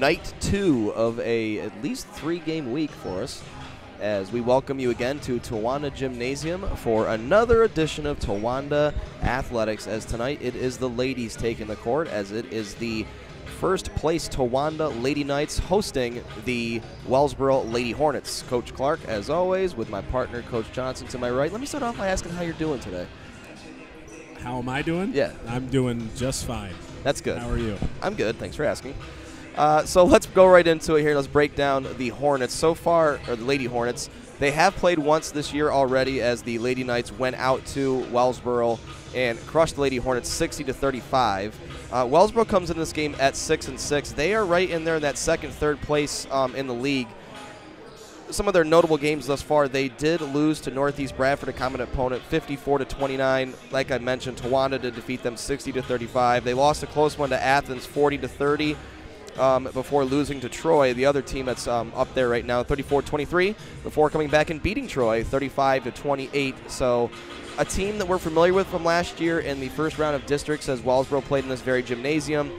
night 2 of at least 3-game week for us, as we welcome you again to Towanda Gymnasium for another edition of Towanda Athletics, as tonight it is the ladies taking the court, as it is the first place Towanda Lady Knights hosting the Wellsboro Lady Hornets. Coach Clark, as always, with my partner, Coach Johnson, to my right. Let me start off by asking how you're doing today. How am I doing? Yeah. I'm doing just fine. That's good. How are you? I'm good. Thanks for asking. So let's go right into it here. Let's break down the Hornets. So far, or the Lady Hornets, they have played once this year already, as the Lady Knights went out to Wellsboro and crushed the Lady Hornets 60-35. Wellsboro comes into this game at 6-6. They are right in there in that second, third place in the league. Some of their notable games thus far, they did lose to Northeast Bradford, a common opponent, 54-29. Like I mentioned, Towanda did defeat them 60-35. They lost a close one to Athens, 40-30. Before losing to Troy, the other team that's up there right now, 34-23, before coming back and beating Troy 35-28. So a team that we're familiar with from last year in the first round of districts, as Wellsboro played in this very gymnasium.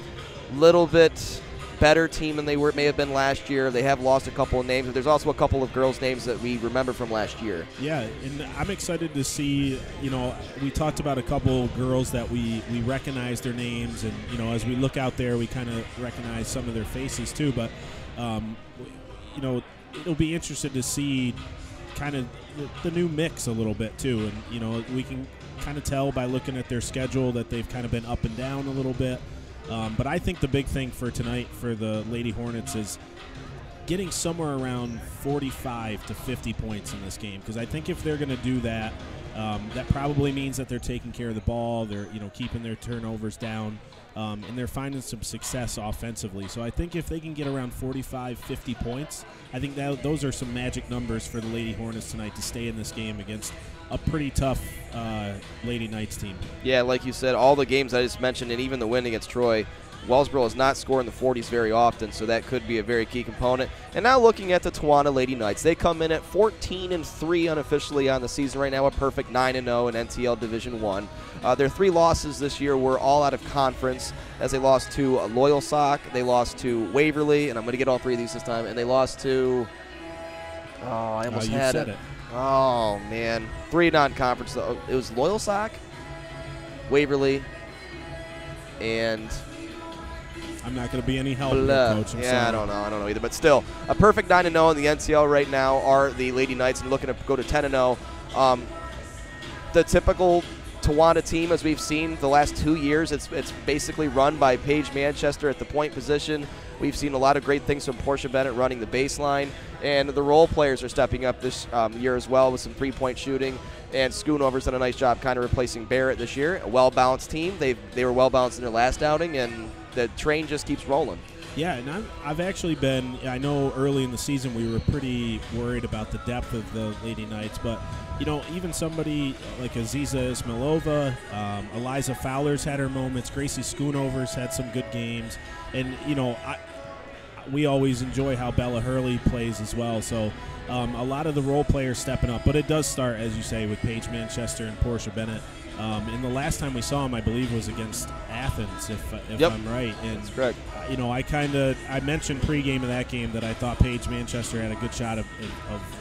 Little bit better team than they may have been last year. They have lost a couple of names, but there's also a couple of girls' names that we remember from last year. Yeah, and I'm excited to see, we talked about a couple girls that we recognize their names, and, as we look out there, we kind of recognize some of their faces too, but, it'll be interesting to see kind of the new mix a little bit too, and, we can kind of tell by looking at their schedule that they've kind of been up and down a little bit. But I think the big thing for tonight for the Lady Hornets is getting somewhere around 45 to 50 points in this game, because I think if they're going to do that, that probably means that they're taking care of the ball, they're keeping their turnovers down, and they're finding some success offensively. So I think if they can get around 45, 50 points, I think those are some magic numbers for the Lady Hornets tonight to stay in this game against a pretty tough Lady Knights team. Yeah, like you said, all the games I just mentioned, and even the win against Troy, Wellsboro has not scored in the 40s very often, so that could be a very key component. And now looking at the Towanda Lady Knights, they come in at 14-3 unofficially on the season right now, a perfect 9-0 in NTL Division I. Their 3 losses this year were all out of conference, as they lost to Loyal Sock, they lost to Waverly, and I'm going to get all 3 of these this time, and they lost to, I almost had it. Oh, man. 3 non-conference. It was Loyal Sock, Waverly, and I'm not going to be any help, Coach. I'm sorry. I don't know either. But still, a perfect 9-0 in the NCL right now are the Lady Knights, and looking to go to 10-0. The typical Towanda team, as we've seen the last 2 years, it's basically run by Paige Manchester at the point position. We've seen a lot of great things from Portia Bennett running the baseline, and the role players are stepping up this year as well with some three-point shooting, and Schoonover's done a nice job kind of replacing Barrett this year. A well-balanced team. They were well-balanced in their last outing, and the train just keeps rolling. Yeah, and I've actually been, I know early in the season we were pretty worried about the depth of the Lady Knights, but, even somebody like Aziza Ismailova, Eliza Fowler's had her moments, Gracie Schoonover's had some good games, and, we always enjoy how Bella Hurley plays as well, so a lot of the role players stepping up, but it does start, as you say, with Paige Manchester and Portia Bennett. And the last time we saw him, I believe, was against Athens, if I'm right. And, that's correct. I mentioned pregame of that game that I thought Paige Manchester had a good shot of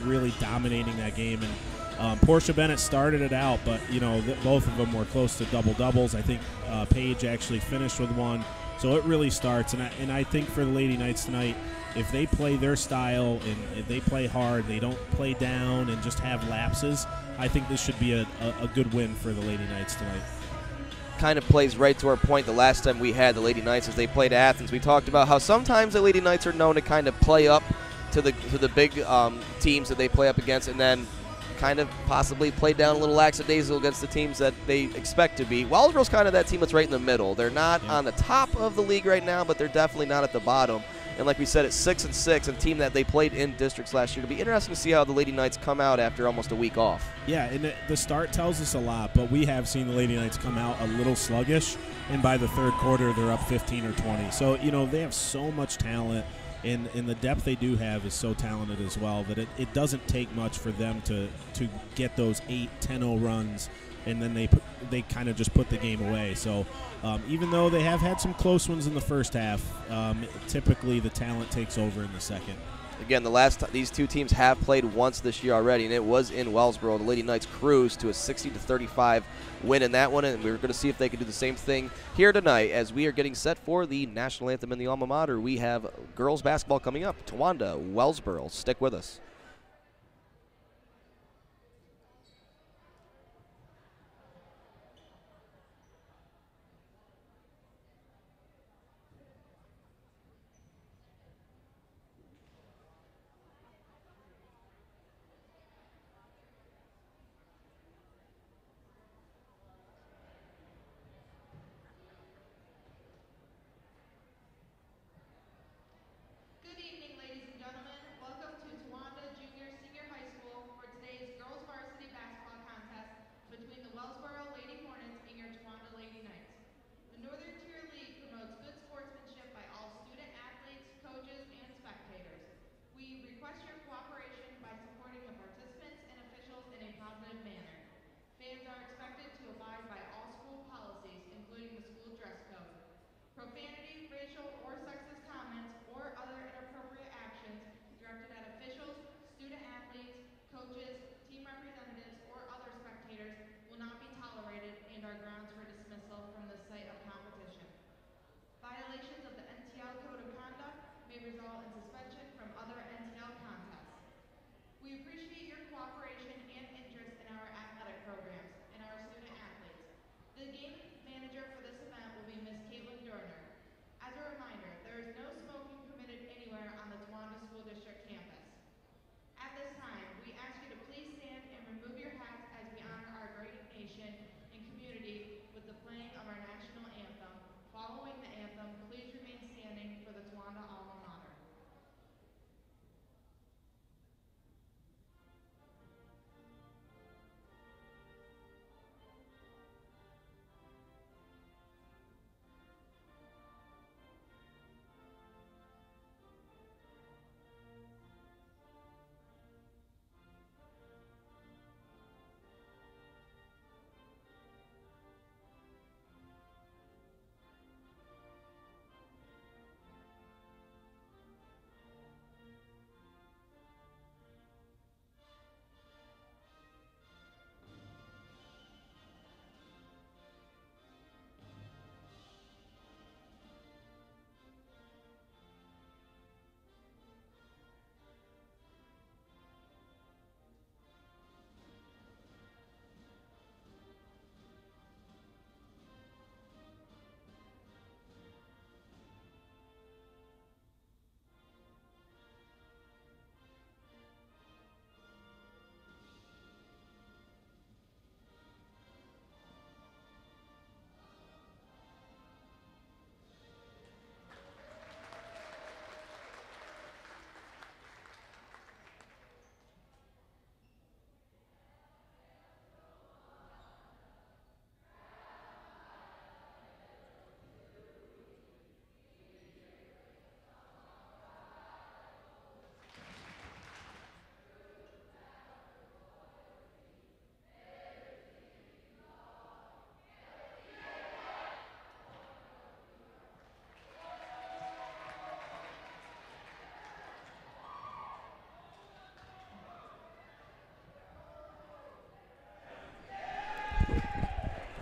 really dominating that game. And Portia Bennett started it out, but, both of them were close to double-doubles. I think Paige actually finished with one. So it really starts. And I think for the Lady Knights tonight, if they play their style and if they play hard, they don't play down and just have lapses, I think this should be a good win for the Lady Knights tonight. Kind of plays right to our point the last time we had the Lady Knights as they played Athens. We talked about how sometimes the Lady Knights are known to kind of play up to the big teams that they play up against, and then kind of possibly play down a little lackadaisical against the teams that they expect to be. Wellsboro's kind of that team that's right in the middle. They're not on the top of the league right now, but they're definitely not at the bottom. And like we said, it's 6-6, a team that they played in districts last year. It'll be interesting to see how the Lady Knights come out after almost a week off. Yeah, and the start tells us a lot, but we have seen the Lady Knights come out a little sluggish, and by the third quarter, they're up 15 or 20. So, they have so much talent, and the depth they do have is so talented as well that it doesn't take much for them to get those 8-10-0 runs and then they kind of just put the game away. So even though they have had some close ones in the first half, typically the talent takes over in the second. Again, these two teams have played once this year already, and it was in Wellsboro. The Lady Knights cruised to a 60-35 win in that one, and we're going to see if they can do the same thing here tonight as we are getting set for the national anthem in the alma mater. We have girls basketball coming up. Towanda, Wellsboro. Stick with us. Good evening, ladies and gentlemen. Welcome to Towanda Junior High School for today's girls varsity basketball contest between the Wellsboro Lady Hornets and your Towanda Lady Knights. The Northern Tier League promotes good sportsmanship by all student athletes, coaches, and spectators. We request your cooperation by supporting the participants and officials in a positive manner. Fans are expected to abide by all school policies, including the school dress code. Profanity, racial, or sexist comments or other inappropriate actions directed at officials, student-athletes, coaches, team representatives, or other spectators will not be tolerated and are grounds for dismissal from the site of competition. Violations of the NTL Code of Conduct may result in suspension from other NTL contests. We appreciate your cooperation and interest in our athletic programs and our student-athletes. The game manager for this event will be Ms. Caitlin Dorner. As a reminder, there is no smoking permitted anywhere on the Towanda School District campus. At this time, we ask you to please stand and remove your hats as we honor our great nation and community with the playing of our national anthem. Following the anthem, please remain standing for the Towanda alma mater.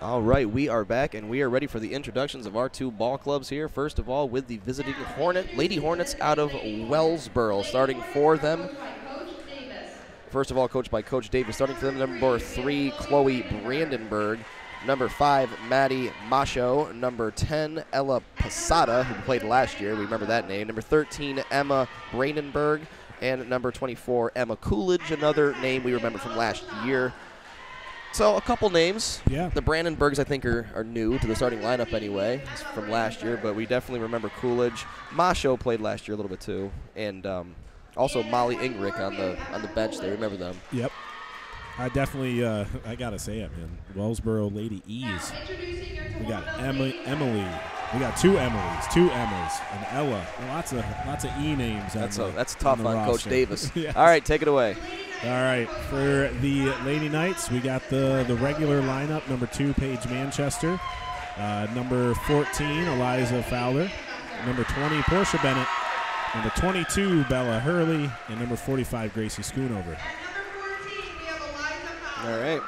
All right, we are back, and we are ready for the introductions of our two ball clubs here. First of all, with the visiting Lady Hornets out of Wellsboro, starting for them. First of all, coached by Coach Davis. Starting for them, number 3, Chloe Brandenburg. Number 5, Maddie Macho. Number 10, Ella Posada, who played last year. We remember that name. Number 13, Emma Brandenburg. And number 24, Emma Coolidge, another name we remember from last year. So a couple names. Yeah. The Brandenburgs, I think, are new to the starting lineup anyway. It's from last year, but we definitely remember Coolidge. Macho played last year a little bit too, and also Molly Ingrich on the bench there. Remember them? Yep. I definitely, I gotta say it, man. Wellsboro Lady E's. We got Emily. We got two Emilys, two Emmas, and Ella. Lots of E names. That's tough on roster. Coach Davis. Yes. All right, take it away. Lady All right, for the Lady Knights, we got the regular lineup. Number 2, Paige Manchester. Number 14, Eliza Fowler. Number 20, Portia Bennett. Number 22, Bella Hurley. And number 45, Gracie Schoonover. All right.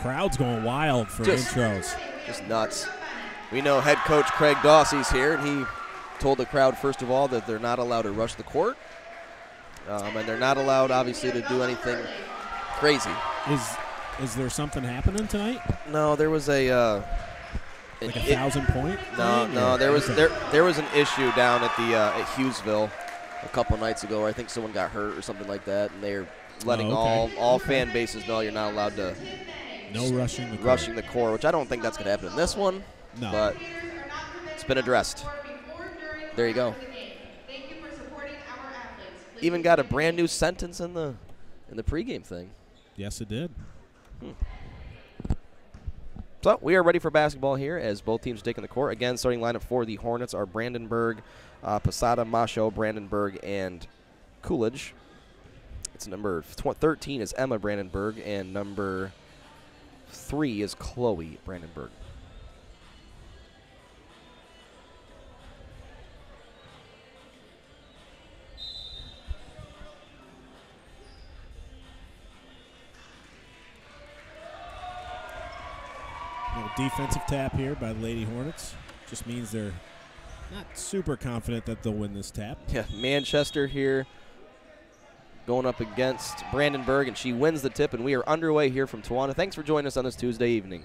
Crowd's going wild for intros. Just nuts. We know head coach Craig Dawsey's here, and he told the crowd, first of all, that they're not allowed to rush the court. And they're not allowed, obviously, to do anything crazy. Is there something happening tonight? No, there was a like a 1,000-point? No, there was an issue down at the at Hughesville a couple nights ago where I think someone got hurt or something like that, and they're letting all fan bases know you're not allowed to rushing the court, which I don't think that's going to happen in this one. No. But it's been addressed. There you go. Even got a brand new sentence in the pregame thing. Yes, it did. So we are ready for basketball here as both teams take in the court. Again, starting lineup for the Hornets are Brandenburg, Posada, Macho, Brandenburg, and Coolidge. It's number 13 is Emma Brandenburg, and number 3 is Chloe Brandenburg. Defensive tap here by the Lady Hornets. Just means they're not super confident that they'll win this tap. Yeah, Manchester here going up against Brandenburg, and she wins the tip, and we are underway here from Towanda. Thanks for joining us on this Tuesday evening.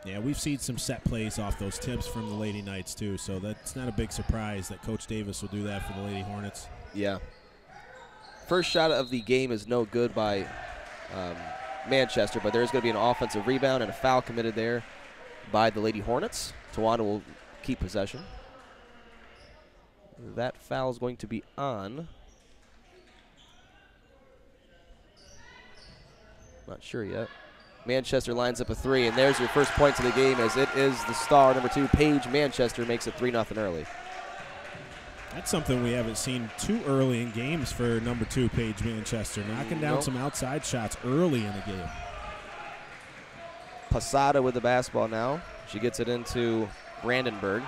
Yeah, we've seen some set plays off those tips from the Lady Knights, too, so that's not a big surprise that Coach Davis will do that for the Lady Hornets. Yeah. First shot of the game is no good by Manchester, but there's going to be an offensive rebound and a foul committed there by the Lady Hornets. Towanda will keep possession. That foul is going to be on. Not sure yet. Manchester lines up a 3, and there's your first points of the game as it is the star, number 2, Paige Manchester, makes it 3-0 early. That's something we haven't seen too early in games for number 2, Paige Manchester, knocking down some outside shots early in the game. Posada with the basketball now. She gets it into Brandenburg,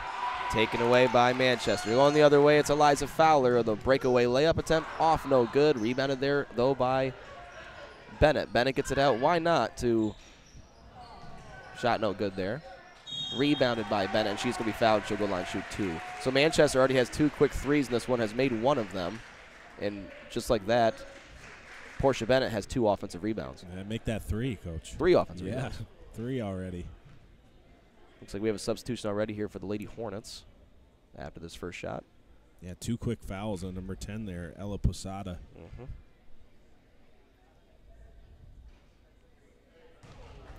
taken away by Manchester. Going the other way, it's Eliza Fowler. The breakaway layup attempt off, no good. Rebounded there, though, by Bennett. Bennett gets it out. Why not? To shot no good there. Rebounded by Bennett, and she's going to be fouled. She'll go line shoot 2. So Manchester already has 2 quick threes, and this one has made 1 of them. And just like that, Portia Bennett has 2 offensive rebounds. Yeah, make that 3, Coach. 3 offensive rebounds. Yeah, 3 already. Looks like we have a substitution already here for the Lady Hornets after this first shot. Yeah, 2 quick fouls on number 10 there, Ella Posada.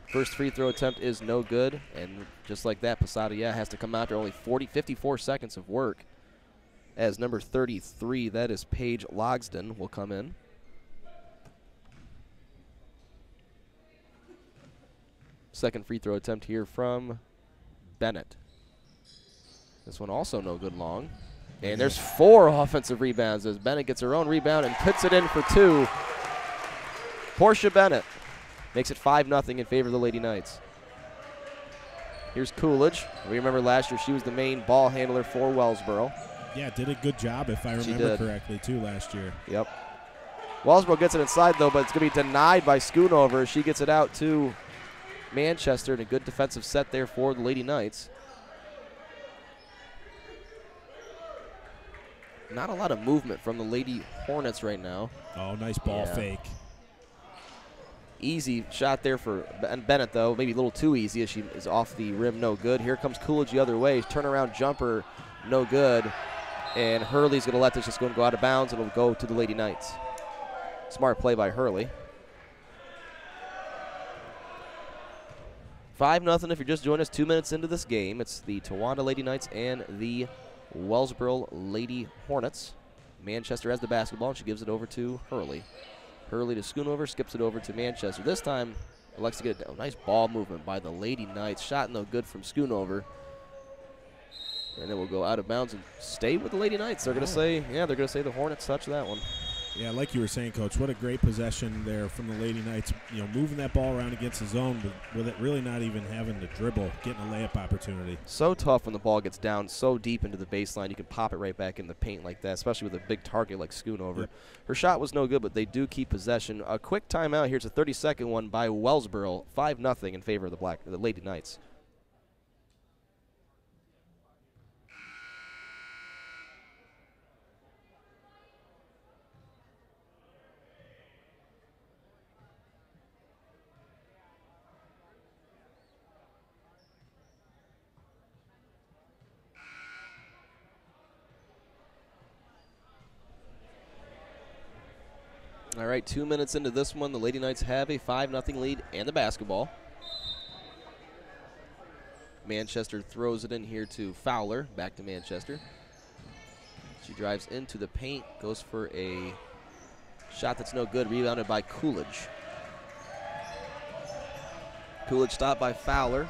First free throw attempt is no good, and just like that, Posada, has to come out there. Only 54 seconds of work. As number 33, that is Paige Logsden, will come in. Second free throw attempt here from Bennett. This one also no good long. And there's 4 offensive rebounds as Bennett gets her own rebound and puts it in for 2. Portia Bennett makes it 5-0 in favor of the Lady Knights. Here's Coolidge. We remember last year she was the main ball handler for Wellsboro. Yeah, did a good job if I remember correctly too last year. Yep. Wellsboro gets it inside though, but it's going to be denied by Schoonover. She gets it out to Manchester, and a good defensive set there for the Lady Knights. Not a lot of movement from the Lady Hornets right now. Oh, nice ball fake. Easy shot there for Bennett, though. Maybe a little too easy as she is off the rim, no good. Here comes Coolidge the other way. Turnaround jumper, no good. And Hurley's going to let this just go out of bounds, and it'll go to the Lady Knights. Smart play by Hurley. 5-0 if you're just joining us 2 minutes into this game. It's the Towanda Lady Knights and the Wellsboro Lady Hornets. Manchester has the basketball, and she gives it over to Hurley. Hurley to Schoonover, skips it over to Manchester. This time, elects to get a nice ball movement by the Lady Knights. Shot no good from Schoonover. And it will go out of bounds and stay with the Lady Knights. They're going to say, they're going to say the Hornets touched that one. Yeah, like you were saying, Coach, what a great possession there from the Lady Knights. You know, moving that ball around against the zone with it really not even having to dribble, getting a layup opportunity. So tough when the ball gets down so deep into the baseline. You can pop it right back in the paint like that, especially with a big target like Schoonover. Yep. Her shot was no good, but they do keep possession. A quick timeout. Here's a 30-second one by Wellsboro, 5-0 in favor of the Lady Knights. All right, 2 minutes into this one, the Lady Knights have a 5-0 lead and the basketball. Manchester throws it in here to Fowler, back to Manchester. She drives into the paint, goes for a shot that's no good, rebounded by Coolidge. Coolidge stopped by Fowler.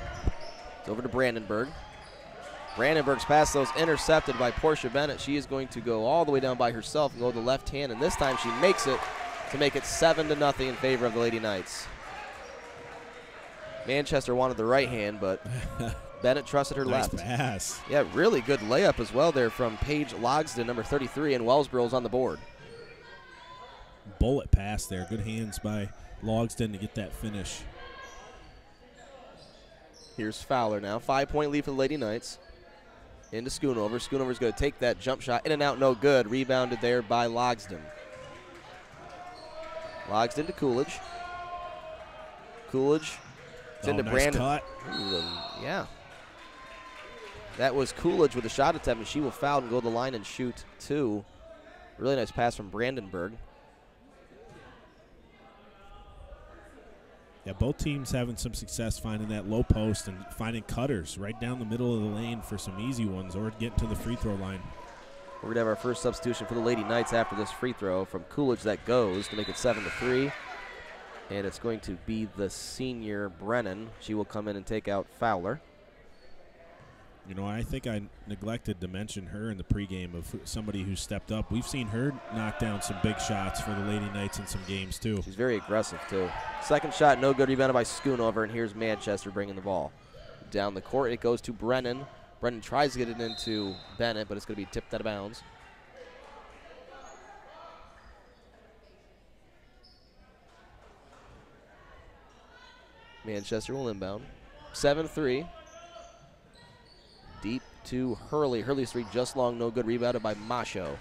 It's over to Brandenburg. Brandenburg's pass, though, is intercepted by Portia Bennett. She is going to go all the way down by herself and go to the left hand, and this time she makes it to make it 7-0 in favor of the Lady Knights. Manchester wanted the right hand, but Bennett trusted her Nice left. pass. Yeah, really good layup as well there from Paige Logsden, number 33, and Wellsboro's on the board. Bullet pass there. Good hands by Logsden to get that finish. Here's Fowler now. 5-point lead for the Lady Knights. Into Schoonover. Schoonover's going to take that jump shot. In and out, no good. Rebounded there by Logsden. Logsden to Coolidge. Coolidge into nice Brandon. cut. Ooh, yeah. That was Coolidge with a shot attempt, and she will foul and go to the line and shoot two. Really nice pass from Brandenburg. Yeah, both teams having some success finding that low post and finding cutters right down the middle of the lane for some easy ones or getting to the free throw line. We're going to have our first substitution for the Lady Knights after this free throw from Coolidge that goes to make it 7-3. And it's going to be the senior Brennan. She will come in and take out Fowler. You know, I think I neglected to mention her in the pregame of somebody who stepped up. We've seen her knock down some big shots for the Lady Knights in some games, too. She's very aggressive, too. Second shot, no good, rebounded by Schoonover, and here's Manchester bringing the ball. Down the court, it goes to Brennan. Brennan tries to get it into Bennett, but it's going to be tipped out of bounds. Manchester will inbound. 7-3. Deep to Hurley. Hurley's three just long, no good. Rebounded by Masho.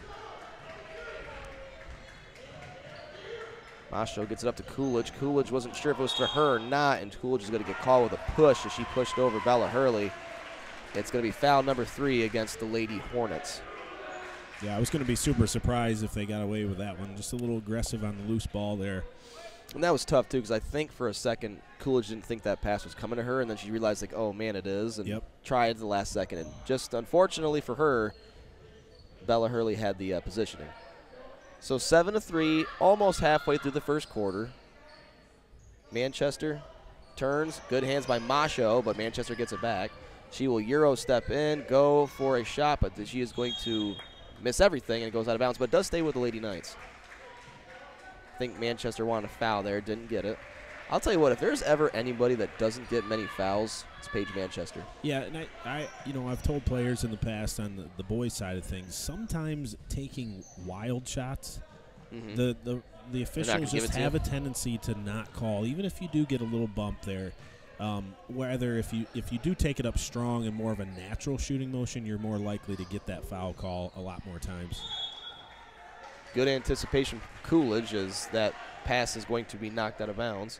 Masho gets it up to Coolidge. Coolidge wasn't sure if it was for her or not, and Coolidge is going to get called with a push as she pushed over Bella Hurley. It's going to be foul number 3 against the Lady Hornets. Yeah, I was going to be super surprised if they got away with that one. Just a little aggressive on the loose ball there. And that was tough, too, because I think for a second Coolidge didn't think that pass was coming to her, and then she realized, like, oh, man, it is, and tried at the last second. And just unfortunately for her, Bella Hurley had the positioning. So 7-3, almost halfway through the first quarter. Manchester turns. Good hands by Masho, but Manchester gets it back. She will Euro step in, go for a shot, but she is going to miss everything, and it goes out of bounds, but does stay with the Lady Knights. I think Manchester wanted a foul there, didn't get it. I'll tell you what, if there's ever anybody that doesn't get many fouls, it's Paige Manchester. Yeah, and I've told players in the past on the boys' side of things, sometimes taking wild shots, the officials just have a tendency to not call, even if you do get a little bump there. Whether if you do take it up strong and more of a natural shooting motion, you're more likely to get that foul call a lot more times. Good anticipation from Coolidge as that pass is going to be knocked out of bounds.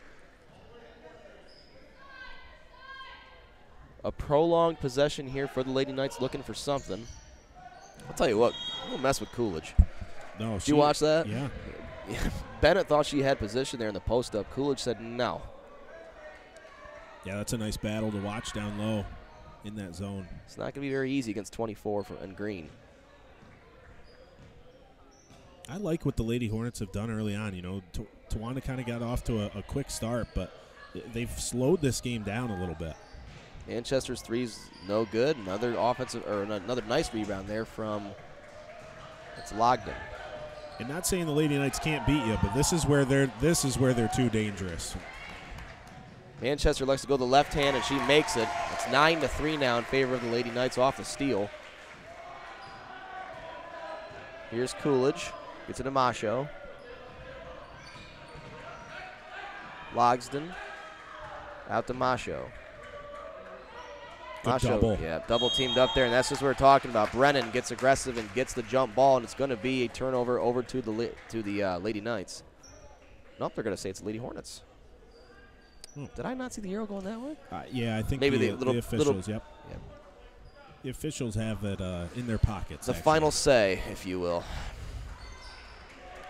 A prolonged possession here for the Lady Knights looking for something. I'll tell you what, don't mess with Coolidge. No, did you watch that? Yeah. Bennett thought she had position there in the post-up. Coolidge said no. Yeah, that's a nice battle to watch down low in that zone. It's not going to be very easy against 24 and Green. I like what the Lady Hornets have done early on. You know, Towanda kind of got off to a quick start, but they've slowed this game down a little bit. Manchester's three's no good. Another offensive or another nice rebound there from it's Logden. And not saying the Lady Knights can't beat you, but this is where they're too dangerous. Manchester likes to go the left hand, and she makes it. It's 9-3 now in favor of the Lady Knights off the steal. Here's Coolidge. Gets it to Masho. Logsden. Out to Masho. Good double. Yeah, double teamed up there, and that's just what we're talking about. Brennan gets aggressive and gets the jump ball, and it's going to be a turnover over to the Lady Knights. Nope, they're going to say it's Lady Hornets. Did I not see the arrow going that way? Yeah, I think maybe the officials. Yep. The officials have it in their pockets. The final say, if you will.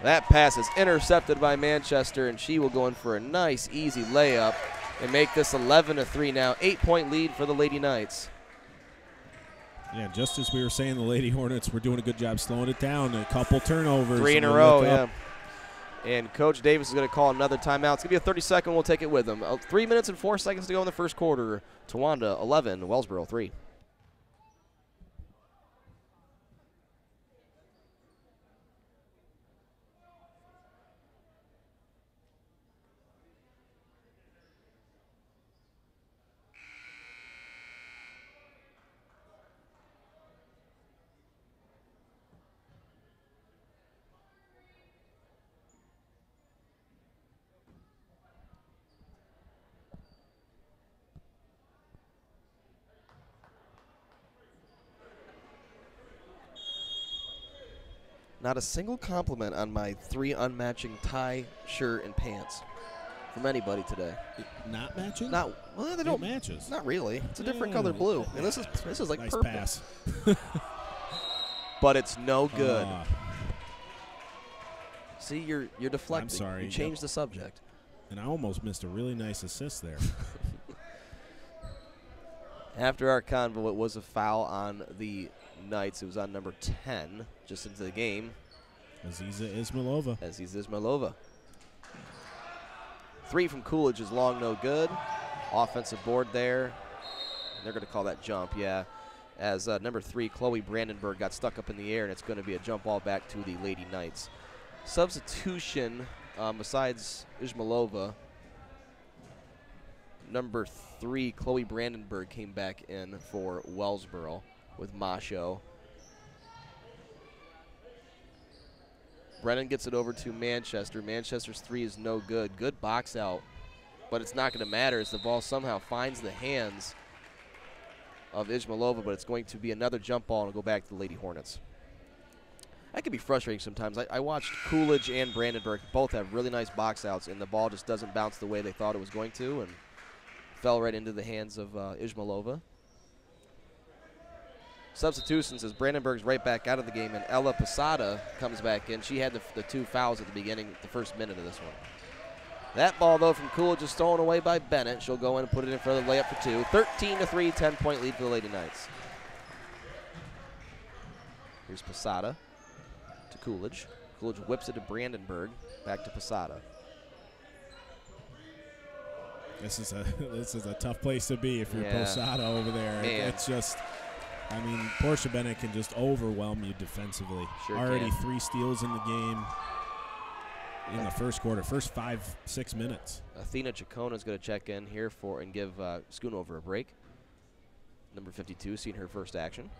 That pass is intercepted by Manchester, and she will go in for a nice, easy layup and make this 11-3 now. 8-point lead for the Lady Knights. Yeah, just as we were saying, the Lady Hornets were doing a good job slowing it down. A couple turnovers. 3 in a row, yeah. And Coach Davis is going to call another timeout. It's going to be a 30-second. We'll take it with him. 3 minutes and 4 seconds to go in the first quarter. Towanda 11, Wellsboro 3. Not a single compliment on my 3 unmatching tie, shirt, and pants from anybody today. Not matching? Well, they don't matches. Not really. It's a different color blue, and this is like nice purple. Pass. But it's no good. See, you're deflecting. I'm sorry. You changed the subject. And I almost missed a really nice assist there. After our convo, it was a foul on the Knights. It was on number 10, just into the game. Aziza Ismailova. 3 from Coolidge is long, no good. Offensive board there. They're going to call that jump, yeah. As number 3, Chloe Brandenburg, got stuck up in the air, and it's going to be a jump ball back to the Lady Knights. Substitution, besides Ismailova, number 3, Chloe Brandenburg, came back in for Wellsboro with Masho. Brennan gets it over to Manchester. Manchester's 3 is no good. Good box out, but it's not going to matter as the ball somehow finds the hands of Ismailova, but it's going to be another jump ball and go back to the Lady Hornets. That can be frustrating sometimes. I watched Coolidge and Brandenburg both have really nice box outs, and the ball just doesn't bounce the way they thought it was going to, and fell right into the hands of Ismailova. Substitutions as Brandenburg's right back out of the game, and Ella Posada comes back in. She had the 2 fouls at the beginning, the first minute of this one. That ball, though, from Coolidge is stolen away by Bennett. She'll go in and put it in for the layup for 2. 13-3, 10-point lead for the Lady Knights. Here's Posada to Coolidge. Coolidge whips it to Brandenburg. Back to Posada. This is a tough place to be if you're Posada over there. Man. It's just, I mean, Portia Bennett can just overwhelm you defensively. Sure Already can. 3 steals in the game in the first quarter, first 5-6 minutes. Athena Chacona is going to check in here and give Schoonover a break. Number 52, seeing her first action.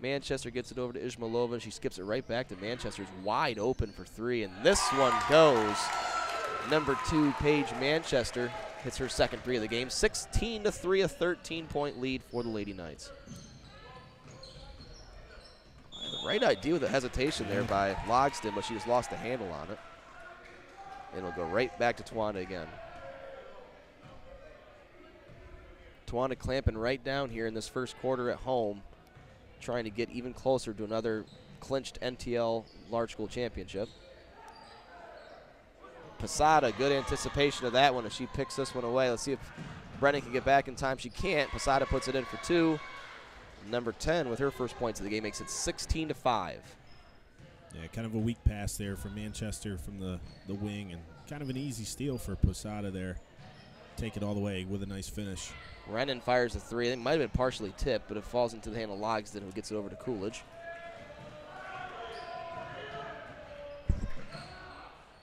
Manchester gets it over to Ismailova, and she skips it right back to Manchester's wide open for 3, and this one goes. Number 2, Paige Manchester, hits her second 3 of the game. 16-3, a 13-point lead for the Lady Knights. The right idea with the hesitation there by Logston, but she just lost the handle on it. And it'll go right back to Towanda again. Towanda clamping right down here in this first quarter at home, trying to get even closer to another clinched NTL Large School Championship. Posada, good anticipation of that one as she picks this one away. Let's see if Brennan can get back in time. She can't. Posada puts it in for 2. Number 10 with her first points of the game makes it 16-5. Yeah, kind of a weak pass there from Manchester from the wing, and kind of an easy steal for Posada there. take it all the way with a nice finish. Brennan fires a three. It might have been partially tipped, but it falls into the hand of Logsdon, who gets it over to Coolidge.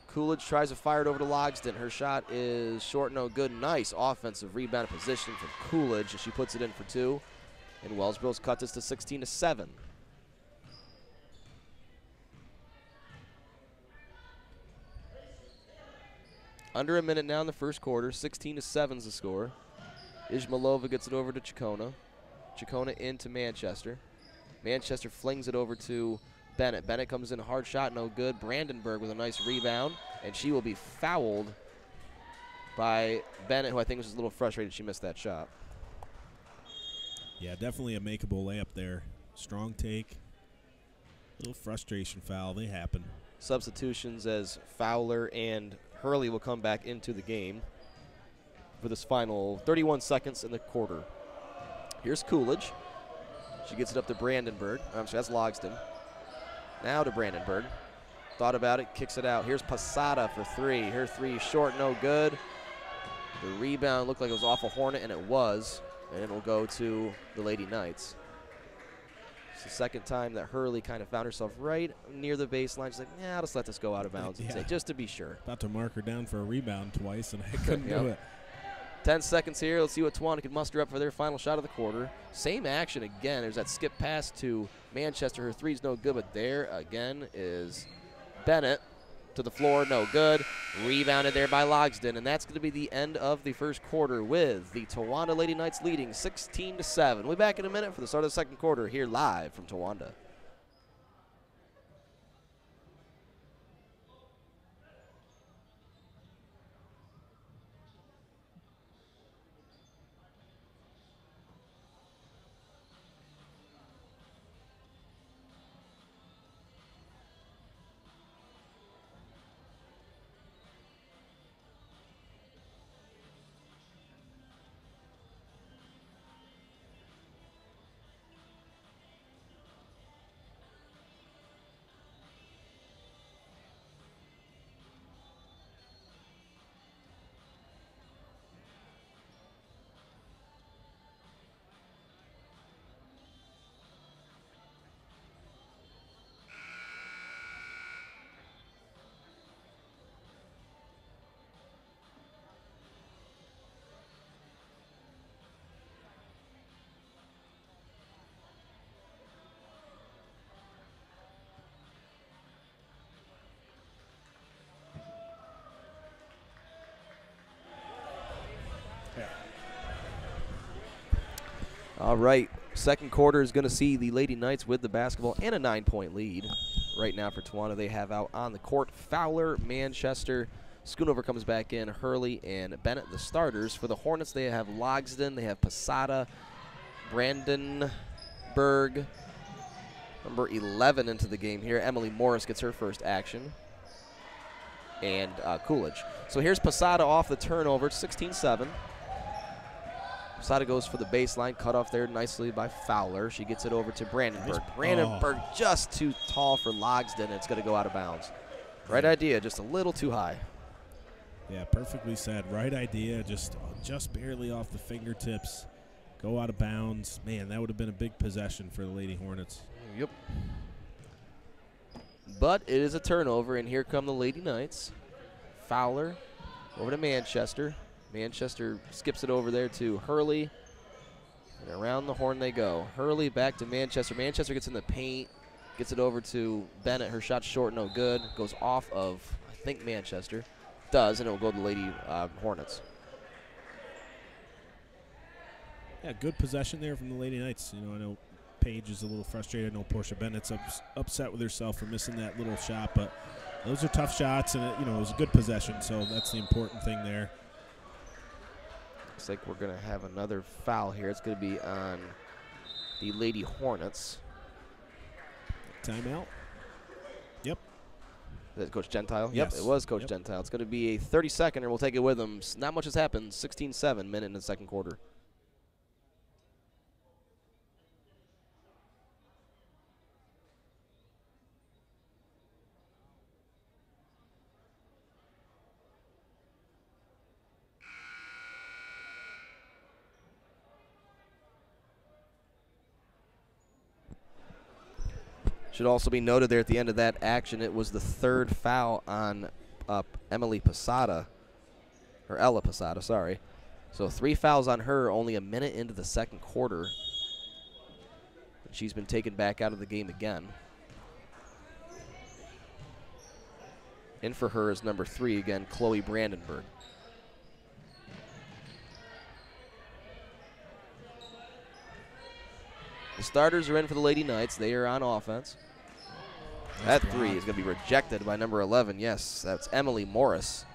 Coolidge tries to fire it over to Logsdon. Her shot is short, no good. Nice offensive rebound position from Coolidge, and she puts it in for two. And Wellsboro's cut this to 16-7. Under a minute now in the first quarter. 16-7 is the score. Izmailova gets it over to Chacona. Chacona into Manchester. Manchester flings it over to Bennett. Bennett comes in, a hard shot, no good. Brandenburg with a nice rebound, and she will be fouled by Bennett, who I think was just a little frustrated she missed that shot. Yeah, definitely a makeable layup there. Strong take. Little frustration foul. They happen. Substitutions as Fowler and Hurley will come back into the game for this final 31 seconds in the quarter. Here's Coolidge. She gets it up to Brandenburg. I'm sorry, that's Logsdon. Now to Brandenburg. Thought about it, kicks it out. Here's Posada for three. Her three short, no good. The rebound looked like it was off a Hornet, and it was. And it will go to the Lady Knights. It's the second time that Hurley kind of found herself right near the baseline. She's like, yeah, I'll just let this go out of bounds and say, just to be sure. About to mark her down for a rebound twice, and I couldn't do it. 10 seconds here. Let's see what Tawana can muster up for their final shot of the quarter. Same action again. There's that skip pass to Manchester. Her three's no good, but there again is Bennett to the floor, no good. Rebounded there by Logsdon, and that's going to be the end of the first quarter with the Towanda Lady Knights leading 16-7. We'll be back in a minute for the start of the second quarter here live from Towanda. All right, second quarter is going to see the Lady Knights with the basketball and a 9-point lead. Right now for Tawana, they have out on the court Fowler, Manchester. Schoonover comes back in, Hurley and Bennett, the starters. For the Hornets, they have Logsdon, they have Posada, Brandenburg, number 11 into the game here. Emily Morris gets her first action, and Coolidge. So here's Posada off the turnover, 16-7. Posada goes for the baseline, cut off there nicely by Fowler. She gets it over to Brandenburg. Brandenburg just too tall for Logsdon. It's going to go out of bounds. Right idea, just a little too high. Yeah, perfectly said. Right idea, just barely off the fingertips. Go out of bounds. Man, that would have been a big possession for the Lady Hornets. Yep. But it is a turnover, and here come the Lady Knights. Fowler over to Manchester. Manchester skips it over there to Hurley, and around the horn they go. Hurley back to Manchester. Manchester gets in the paint, gets it over to Bennett. Her shot short, no good. Goes off of, I think, Manchester. Does, and it will go to the Lady Hornets. Yeah, good possession there from the Lady Knights. You know, I know Paige is a little frustrated. I know Portia Bennett's upset with herself for missing that little shot, but those are tough shots, and it was a good possession, so that's the important thing there. Looks like we're going to have another foul here. It's going to be on the Lady Hornets. Timeout. Yep. Is that Coach Gentile? Yes. Yep, it was Coach Gentile. It's going to be a 30-seconder. We'll take it with them. Not much has happened. 16-7, minute in the second quarter. Should also be noted there at the end of that action, it was the third foul on Emily Posada, or Ella Posada, sorry. So 3 fouls on her only a minute into the second quarter. She's been taken back out of the game again. In for her is number 3 again, Chloe Brandenburg. The starters are in for the Lady Knights. They are on offense. That 3 is going to be rejected by number 11. Yes, that's Emily Morris.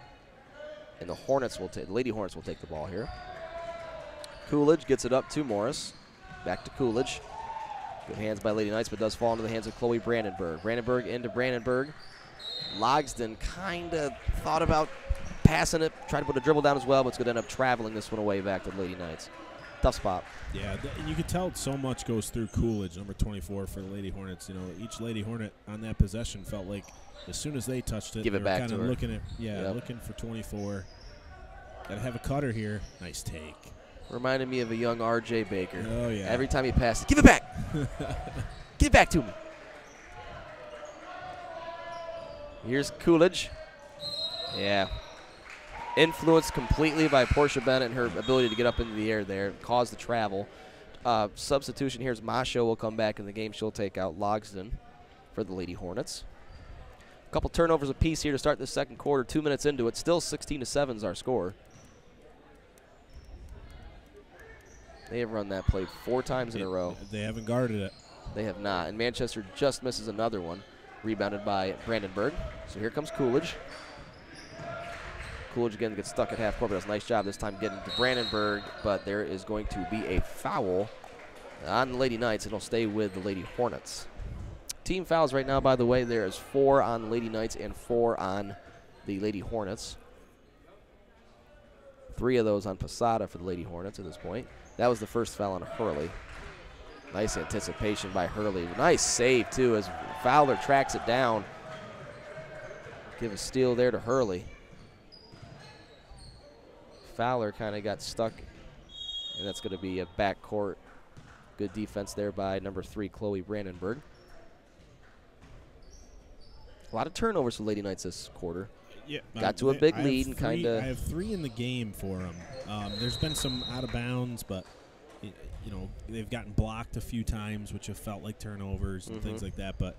And the Lady Hornets will take the ball here. Coolidge gets it up to Morris. Back to Coolidge. Good hands by Lady Knights, but does fall into the hands of Chloe Brandenburg. Brandenburg into Brandenburg. Logsdon kind of thought about passing it, tried to put a dribble down as well, but it's going to end up traveling this one away back to the Lady Knights. Tough spot. Yeah, and you could tell so much goes through Coolidge, number 24 for the Lady Hornets. You know, each Lady Hornet on that possession felt like as soon as they touched it, Give it back kind to of her. looking at, looking for 24. Got to have a cutter here. Nice take. Reminded me of a young R.J. Baker. Oh yeah. Every time he passes, give it back. Give it back to me. Here's Coolidge. Yeah. Influenced completely by Portia Bennett and her ability to get up into the air there. Caused the travel. Substitution here is Masho will come back in the game. She'll take out Logsdon for the Lady Hornets. A couple turnovers apiece here to start the second quarter. 2 minutes into it. Still 16-7 is our score. They have run that play 4 times in a row. They haven't guarded it. They have not. And Manchester just misses another one. Rebounded by Brandenburg. So here comes Coolidge. Coolidge again gets stuck at half court, but does a nice job this time getting to Brandenburg. But there is going to be a foul on the Lady Knights. It'll stay with the Lady Hornets. Team fouls right now, by the way, there is 4 on the Lady Knights and 4 on the Lady Hornets. 3 of those on Posada for the Lady Hornets at this point. That was the first foul on Hurley. Nice anticipation by Hurley. Nice save, too, as Fowler tracks it down. Give a steal there to Hurley. Fowler kind of got stuck, and that's going to be a backcourt. Good defense there by number 3, Chloe Brandenburg. A lot of turnovers for Lady Knights this quarter. Yeah, got to a big lead and kind of. I have 3 in the game for them. There's been some out of bounds, but you know they've gotten blocked a few times, which have felt like turnovers and things like that. But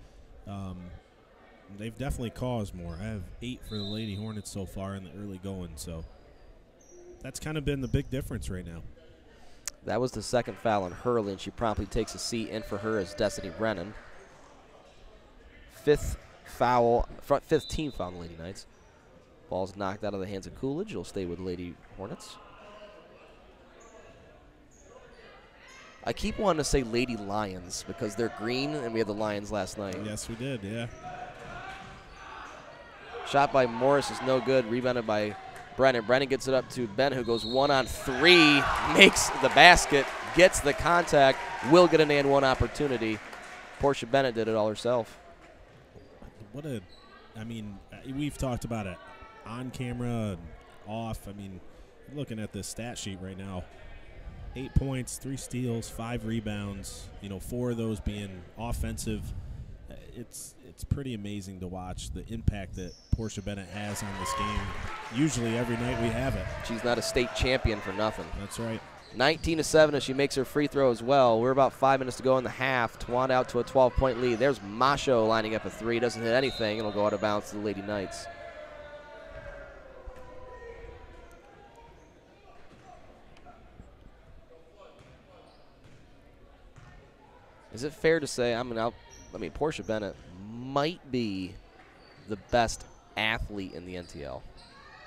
they've definitely caused more. I have 8 for the Lady Hornets so far in the early going, so that's kind of been the big difference right now. That was the second foul on Hurley, and she promptly takes a seat. In for her is Destiny Brennan. 5th team foul on the Lady Knights. Ball's knocked out of the hands of Coolidge. It'll stay with Lady Hornets. I keep wanting to say Lady Lions because they're green, and we had the Lions last night. Yes, we did, yeah. Shot by Morris is no good. Rebounded by Brennan. Brennan gets it up to Ben, who goes 1-on-3, makes the basket, gets the contact, will get an and-one opportunity. Portia Bennett did it all herself. I mean, we've talked about it on camera and off. I mean, looking at the stat sheet right now, 8 points, 3 steals, 5 rebounds, 4 of those being offensive. It's pretty amazing to watch the impact that Portia Bennett has on this game. Usually every night we have it. She's not a state champion for nothing. That's right. 19-7 as she makes her free throw as well. We're about 5 minutes to go in the half. Tawanda out to a 12-point lead. There's Masho lining up a 3. Doesn't hit anything. It'll go out of bounds to the Lady Knights. Is it fair to say, Portia Bennett might be the best athlete in the NTL.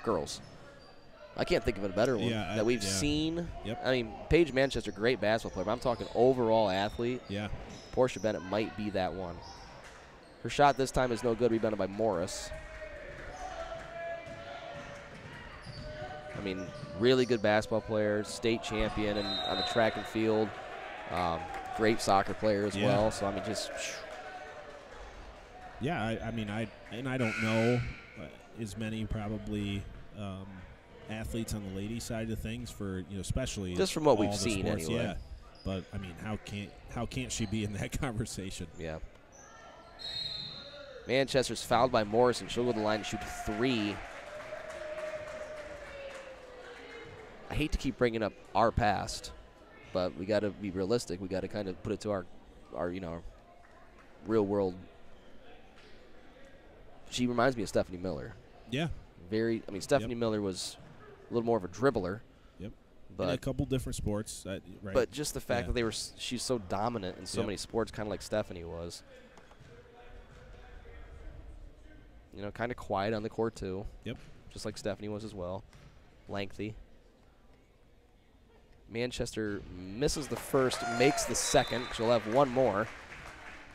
Girls. I can't think of a better one that we've seen. Yep. I mean, Paige Manchester, great basketball player, but I'm talking overall athlete. Yeah. Portia Bennett might be that one. Her shot this time is no good, rebounded by Morris. I mean, really good basketball player, state champion and on the track and field. Great soccer player as well. So, I mean, just. Yeah, I don't know as many probably athletes on the ladies' side of things for especially just from what we've the seen sports, anyway. Yeah, but I mean, how can't she be in that conversation? Yeah. Manchester's fouled by Morrison. She'll go to the line and shoot 3. I hate to keep bringing up our past, but we got to be realistic. We got to kind of put it to our real world. She reminds me of Stephanie Miller. Yeah. Stephanie Miller was a little more of a dribbler. Yep. But in a couple different sports, right? But just the fact that she's so dominant in so many sports, kind of like Stephanie was. Kind of quiet on the court too. Yep. Just like Stephanie was as well. Lengthy. Manchester misses the first, makes the second. She'll have one more.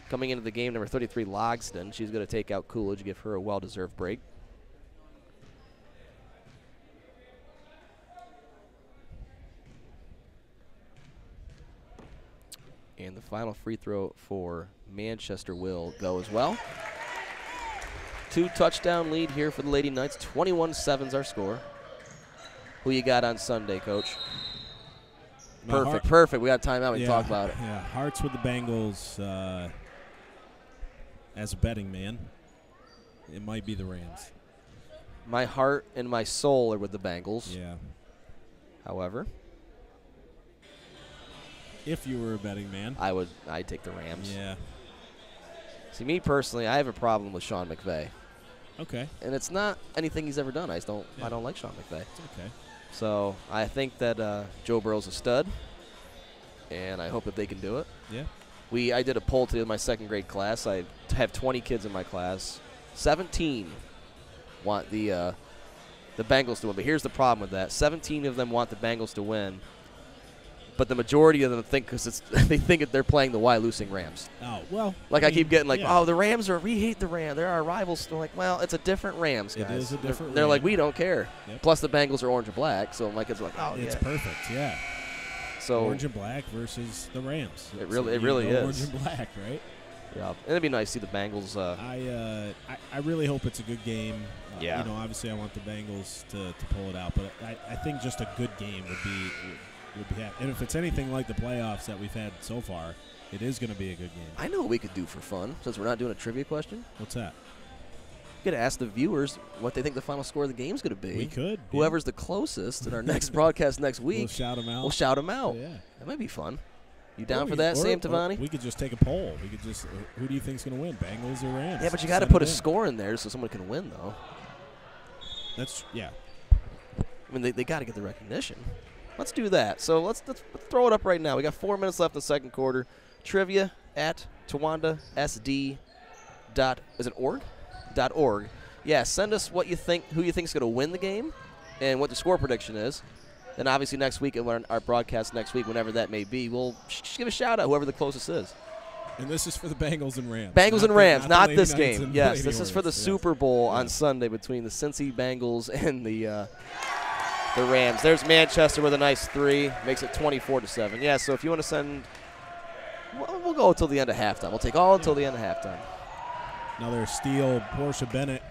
Coming into the game, number 33, Logston. She's going to take out Coolidge, give her a well-deserved break. And the final free throw for Manchester will go as well. 2-touchdown lead here for the Lady Knights. 21-7's our score. Who you got on Sunday, Coach? Perfect. We got time out. We can talk about it. Yeah, hearts with the Bengals. As a betting man, it might be the Rams. My heart and my soul are with the Bengals. Yeah. However, if you were a betting man, I'd take the Rams. Yeah. See, me personally, I have a problem with Sean McVay. Okay. And it's not anything he's ever done. I don't like Sean McVay. It's okay. So I think that Joe Burrow's a stud, and I hope that they can do it. Yeah. I did a poll today with my second grade class. I have 20 kids in my class. 17 want the Bengals to win. But here's the problem with that: 17 of them want the Bengals to win, but the majority of them think they think that they're playing the losing Rams. Oh well. I keep getting oh, the Rams we hate the Rams. They're our rivals. They're like, well, it's a different Rams, guys. It is a different. They're like, we don't care. Yep. Plus the Bengals are orange and black, so my kids are like, oh, it's perfect. Yeah. So orange and black versus the Rams. It really is. Orange and black, right? Yeah, and it'd be nice to see the Bengals. I really hope it's a good game. Yeah. Obviously I want the Bengals to pull it out, but I think just a good game would be happy. And if it's anything like the playoffs that we've had so far, it is going to be a good game. I know what we could do for fun, since we're not doing a trivia question. What's that? We could ask the viewers what they think the final score of the game is going to be. We could. Whoever's the closest in our next broadcast next week. We'll shout them out. Yeah. That might be fun. You down for that, Sam Tavani? We could just take a poll. We could just, who do you think's going to win, Bengals or Rams? Yeah, but you got to put a score in there so someone can win, though. Yeah. I mean, they got to get the recognition. Let's do that. So let's throw it up right now. We got 4 minutes left in the second quarter. Trivia at TowandaSD.org. Yeah, send us what you think, who you think is going to win the game, and what the score prediction is. Then obviously next week, our broadcast next week, whenever that may be, we'll just give a shout out whoever the closest is. And this is for the Bengals and Rams. Bengals and Rams, not this game. Yes, this is for the Super Bowl on Sunday between the Cincy Bengals and the Rams. There's Manchester with a nice 3, makes it 24-7. Yeah, so if you want to send, we'll go until the end of halftime. We'll take all until the end of halftime. Another steal, Portia Bennett.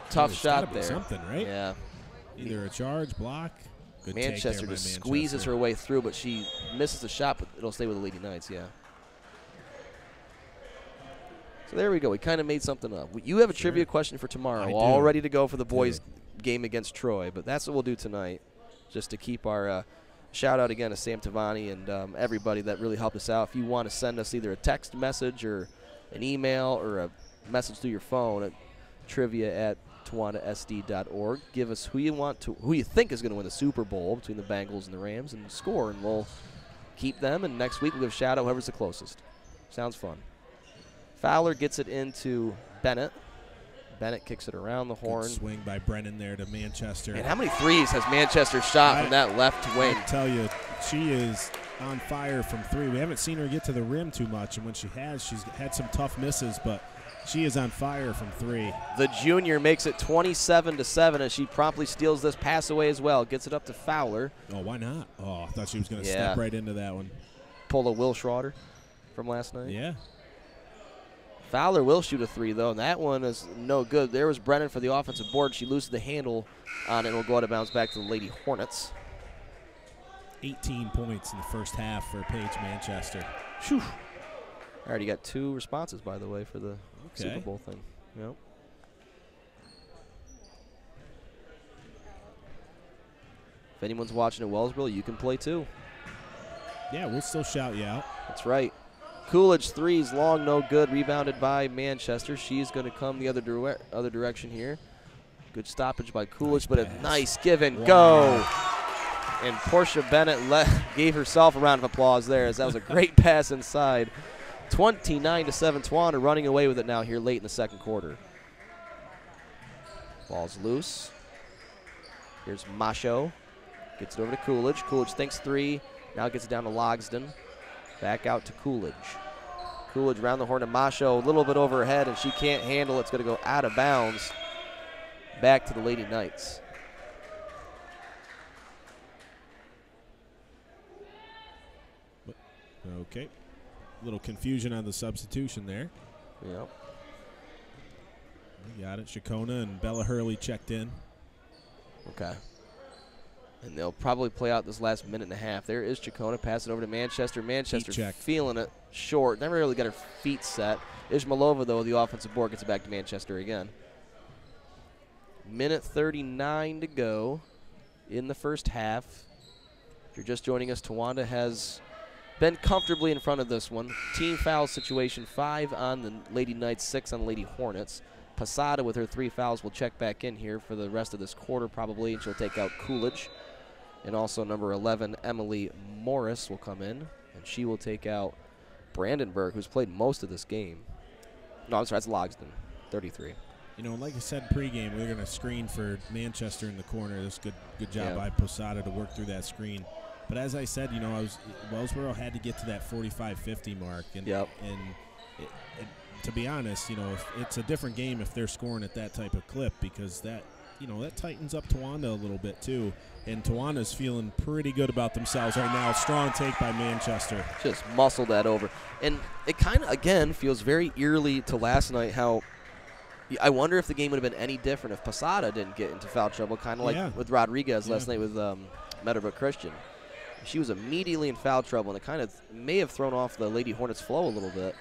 Tough shot there. Something, right? Yeah. Either a charge, block. Good Manchester just squeezes her way through, but she misses the shot, but it'll stay with the Lady Knights, yeah. So there we go. We kind of made something up. You have a trivia question for tomorrow, all ready to go for the boys' game against Troy, but that's what we'll do tonight, just to keep our shout-out again to Sam Tavani and everybody that really helped us out. If you want to send us either a text message or an email or a message through your phone at trivia@TowandaSD.org, give us who you think is going to win the Super Bowl between the Bengals and the Rams, and score, and we'll keep them. And next week we'll give a shout-out whoever's the closest. Sounds fun. Fowler gets it into Bennett. Bennett kicks it around the horn. Good swing by Brennan there to Manchester. And how many threes has Manchester shot from that left wing? I tell you, she is on fire from 3. We haven't seen her get to the rim too much, and when she has, she's had some tough misses, but she is on fire from 3. The junior makes it 27-7 as she promptly steals this pass away as well. Gets it up to Fowler. Oh, why not? Oh, I thought she was going to step right into that one. Pull a Will Schroeder from last night. Yeah. Fowler will shoot a 3, though, and that one is no good. There was Brennan for the offensive board. She loses the handle on it and will go out of bounds back to the Lady Hornets. 18 points in the first half for Paige Manchester. Whew. I already got 2 responses, by the way, for the Super Bowl thing. Yep. If anyone's watching at Wellsboro, you can play too. Yeah, we'll still shout you out. That's right. Coolidge threes, long, no good. Rebounded by Manchester. She's going to come the other direction here. Good stoppage by Coolidge, but a nice give and go. And Portia Bennett gave herself a round of applause there, as that was a great pass inside. 29-7, Towanda running away with it now here late in the second quarter. Ball's loose. Here's Macho. Gets it over to Coolidge. Coolidge thinks three. Now gets it down to Logsdon. Back out to Coolidge. Coolidge around the horn to Macho. A little bit over her head, and she can't handle it. It's going to go out of bounds. Back to the Lady Knights. Okay. A little confusion on the substitution there. Yep. We got it. Shakona and Bella Hurley checked in. Okay. And they'll probably play out this last minute and a half. There is Chacona, pass it over to Manchester. Manchester feeling it short. Never really got her feet set. Ishmaelova, though, the offensive board, gets it back to Manchester again. Minute 39 to go in the first half. If you're just joining us, Towanda has been comfortably in front of this one. Team foul situation, 5 on the Lady Knights, 6 on the Lady Hornets. Posada with her 3 fouls will check back in here for the rest of this quarter probably, and she'll take out Coolidge. And also number 11, Emily Morris, will come in, and she will take out Brandenburg, who's played most of this game. No, I'm sorry, that's Logsdon, 33. You know, like I said pregame, we're going to screen for Manchester in the corner. This good job by Posada to work through that screen. But as I said, you know, Wellsboro had to get to that 45-50 mark. And, to be honest, you know, it's a different game if they're scoring at that type of clip, because that, you know, that tightens up Towanda a little bit too. And Tawanda's feeling pretty good about themselves right now. Strong take by Manchester. Just muscled that over. And it kind of, again, feels very eerily to last night how I wonder if the game would have been any different if Posada didn't get into foul trouble, kind of like with Rodriguez last night with Meadowbrook Christian. She was immediately in foul trouble, and it kind of may have thrown off the Lady Hornets' flow a little bit.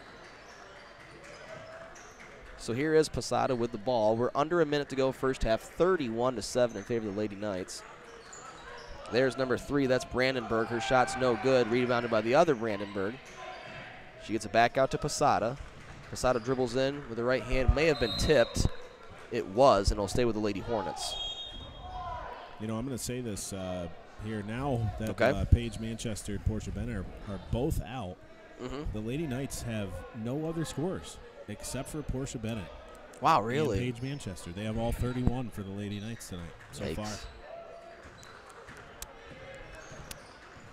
So here is Posada with the ball. We're under a minute to go first half, 31-7 in favor of the Lady Knights. There's number 3, that's Brandenburg. Her shot's no good, rebounded by the other Brandenburg. She gets it back out to Posada. Posada dribbles in with the right hand, may have been tipped. It was, and it'll stay with the Lady Hornets. You know, I'm going to say this here now that Paige Manchester and Portia Bennett are both out. The Lady Knights have no other scores except for Portia Bennett. Wow, really? And Paige Manchester. They have all 31 for the Lady Knights tonight so far.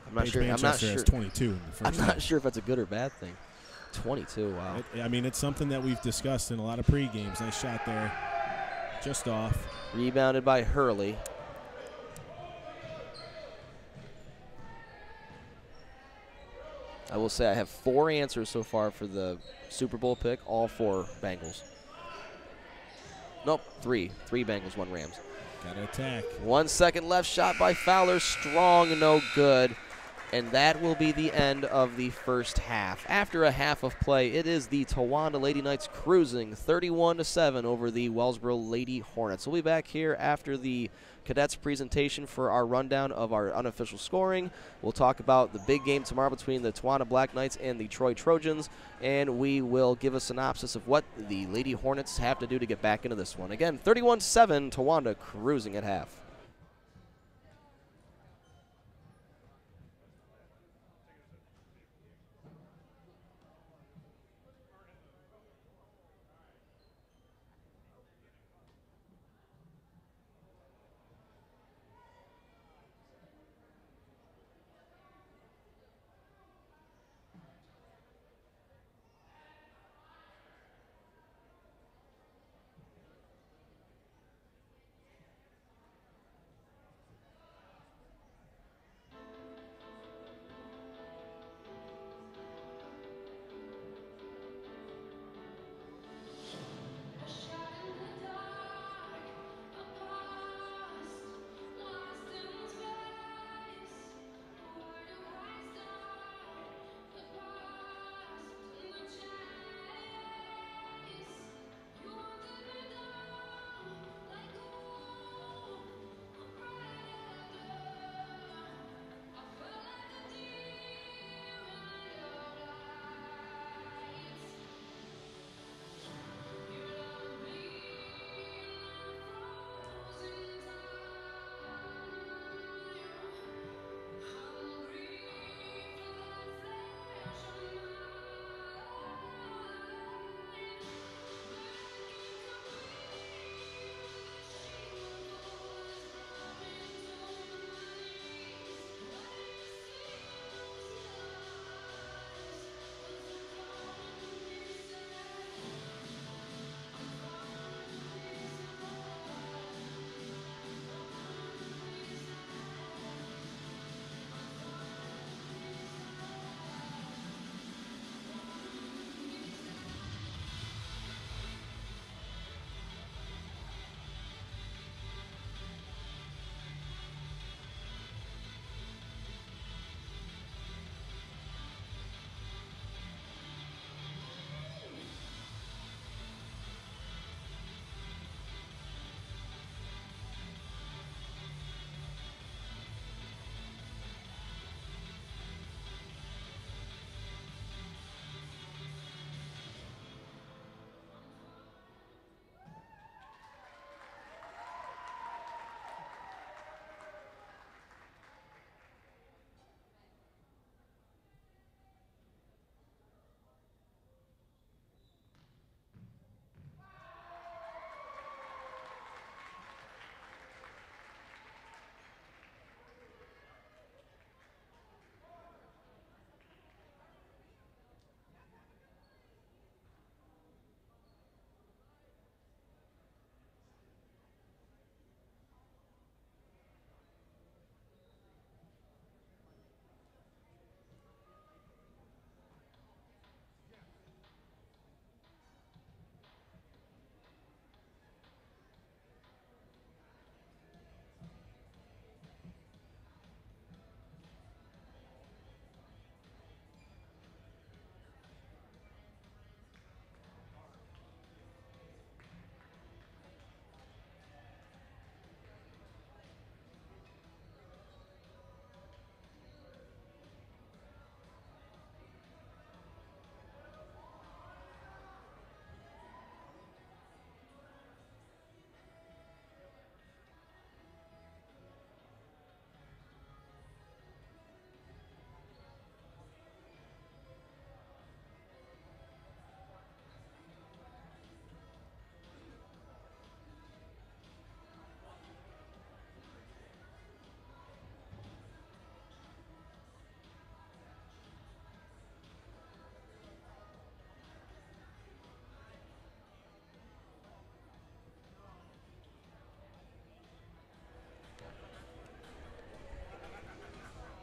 I'm not sure. Manchester has 22 in the first I'm not sure if that's a good or bad thing. 22, wow. I mean, it's something that we've discussed in a lot of pre-games. Nice shot there, just off. Rebounded by Hurley. I will say I have 4 answers so far for the Super Bowl pick, all 4 Bengals. Nope, 3. 3 Bengals, 1 Rams. Got to attack. 1 second left, shot by Fowler, strong, no good. And that will be the end of the first half. After a half of play, it is the Towanda Lady Knights cruising 31-7 over the Wellsboro Lady Hornets. We'll be back here after the Cadets presentation for our rundown of our unofficial scoring. We'll talk about the big game tomorrow between the Towanda Black Knights and the Troy Trojans, and we will give a synopsis of what the Lady Hornets have to do to get back into this one. Again, 31-7, Towanda cruising at half.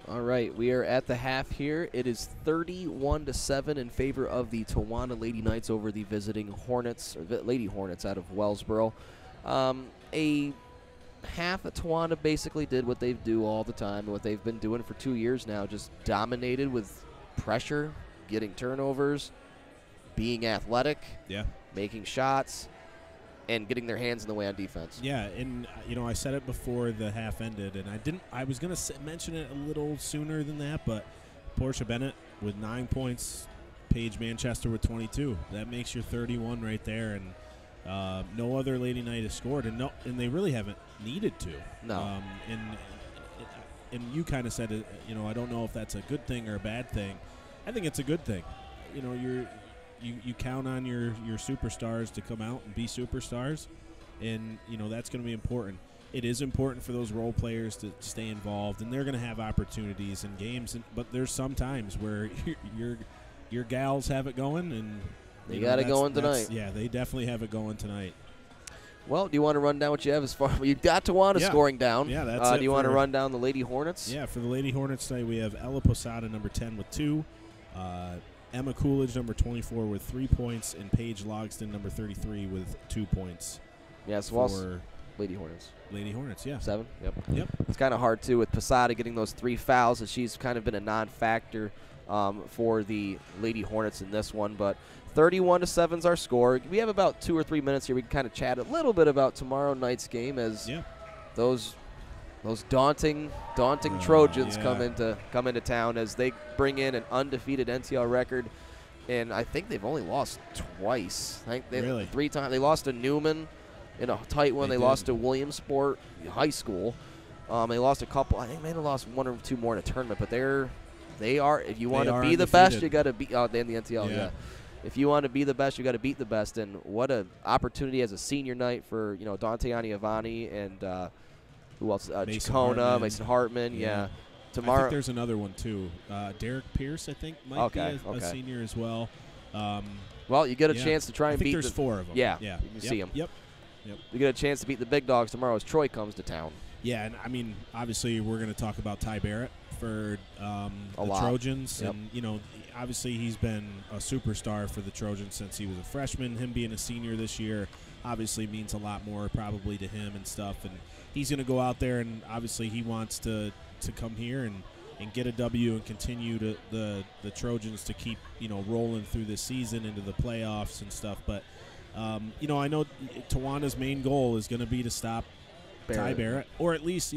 All right, we are at the half here. It is 31-7 in favor of the Towanda Lady Knights over the visiting Hornets, or the Lady Hornets out of Wellsboro. A half that Towanda basically did what they do all the time, what they've been doing for 2 years now, just dominated with pressure, getting turnovers, being athletic, making shots, and getting their hands in the way on defense. Yeah, and I said it before the half ended, and I was going to mention it a little sooner than that, but Portia Bennett with 9 points, Paige Manchester with 22. That makes your 31 right there, and no other Lady Knight has scored, and they really haven't needed to. No. And you kind of said it. I don't know if that's a good thing or a bad thing. I think it's a good thing. You count on your superstars to come out and be superstars, and that's going to be important. It is important for those role players to stay involved, and they're going to have opportunities in games. But there's some times where your gals have it going, and they got it going tonight. Yeah, they definitely have it going tonight. Well, do you want to run down what you have as far? You've got Towanda scoring down. Yeah, that's it. Do you want to run down the Lady Hornets? Yeah, for the Lady Hornets tonight, we have Ella Posada, number 10, with 2. Emma Coolidge, number 24, with 3 points, and Paige Logston, number 33, with 2 points. Yes, for Lady Hornets. Lady Hornets, yeah. 7? Yep. It's kind of hard, too, with Posada getting those 3 fouls, as she's kind of been a non-factor for the Lady Hornets in this one. But 31-7 is our score. We have about 2 or 3 minutes here. We can kind of chat a little bit about tomorrow night's game as those daunting Trojans come into town as they bring in an undefeated NTL record, and I think they've only lost twice. I think really? 3 times. They lost to Newman in a tight one. They lost to Williamsport High School. They lost a couple. I think they may have lost 1 or 2 more in a tournament, but they are. If you want to be the best, you got to be. Oh, in the NTL, yeah. If you want to be the best, you got to beat the best. And what an opportunity as a senior night for Dante Aniavani and. Who else? Chacona, Mason Hartman, yeah. Tomorrow. I think there's another one, too. Derek Pierce, I think, might be a senior as well. Well, you get a chance to try and beat there's 4 of them. Yeah, you can see them. Yep. You get a chance to beat the big dogs tomorrow as Troy comes to town. Yeah, and, I mean, obviously we're going to talk about Ty Barrett for the Trojans. Yep. And, obviously he's been a superstar for the Trojans since he was a freshman. Him being a senior this year obviously means a lot more probably to him and stuff. And he's going to go out there, and obviously he wants to come here and get a W and continue the Trojans to keep rolling through this season into the playoffs and stuff. But I know Towanda's main goal is going to be to stop Ty Barrett, or at least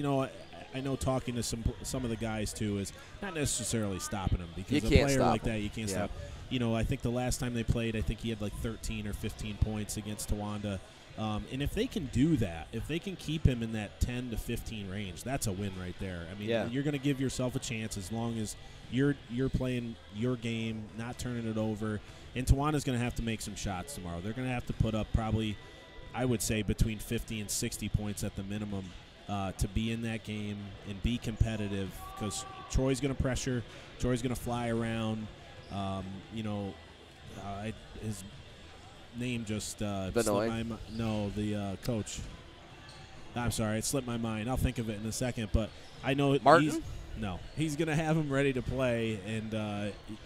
I know talking to some of the guys too is not necessarily stopping him, because a player like that you can't stop. I think the last time they played, I think he had like 13 or 15 points against Towanda. And if they can do that, if they can keep him in that 10 to 15 range, that's a win right there. I mean, you're going to give yourself a chance as long as you're playing your game, not turning it over. And Towanda's going to have to make some shots tomorrow. They're going to have to put up probably, I would say, between 50 and 60 points at the minimum to be in that game and be competitive, because Troy's going to pressure. Troy's going to fly around. His name just slipped my mind. No, the coach. I'm sorry, it slipped my mind. I'll think of it in a second. But I know Martin. He's going to have him ready to play, and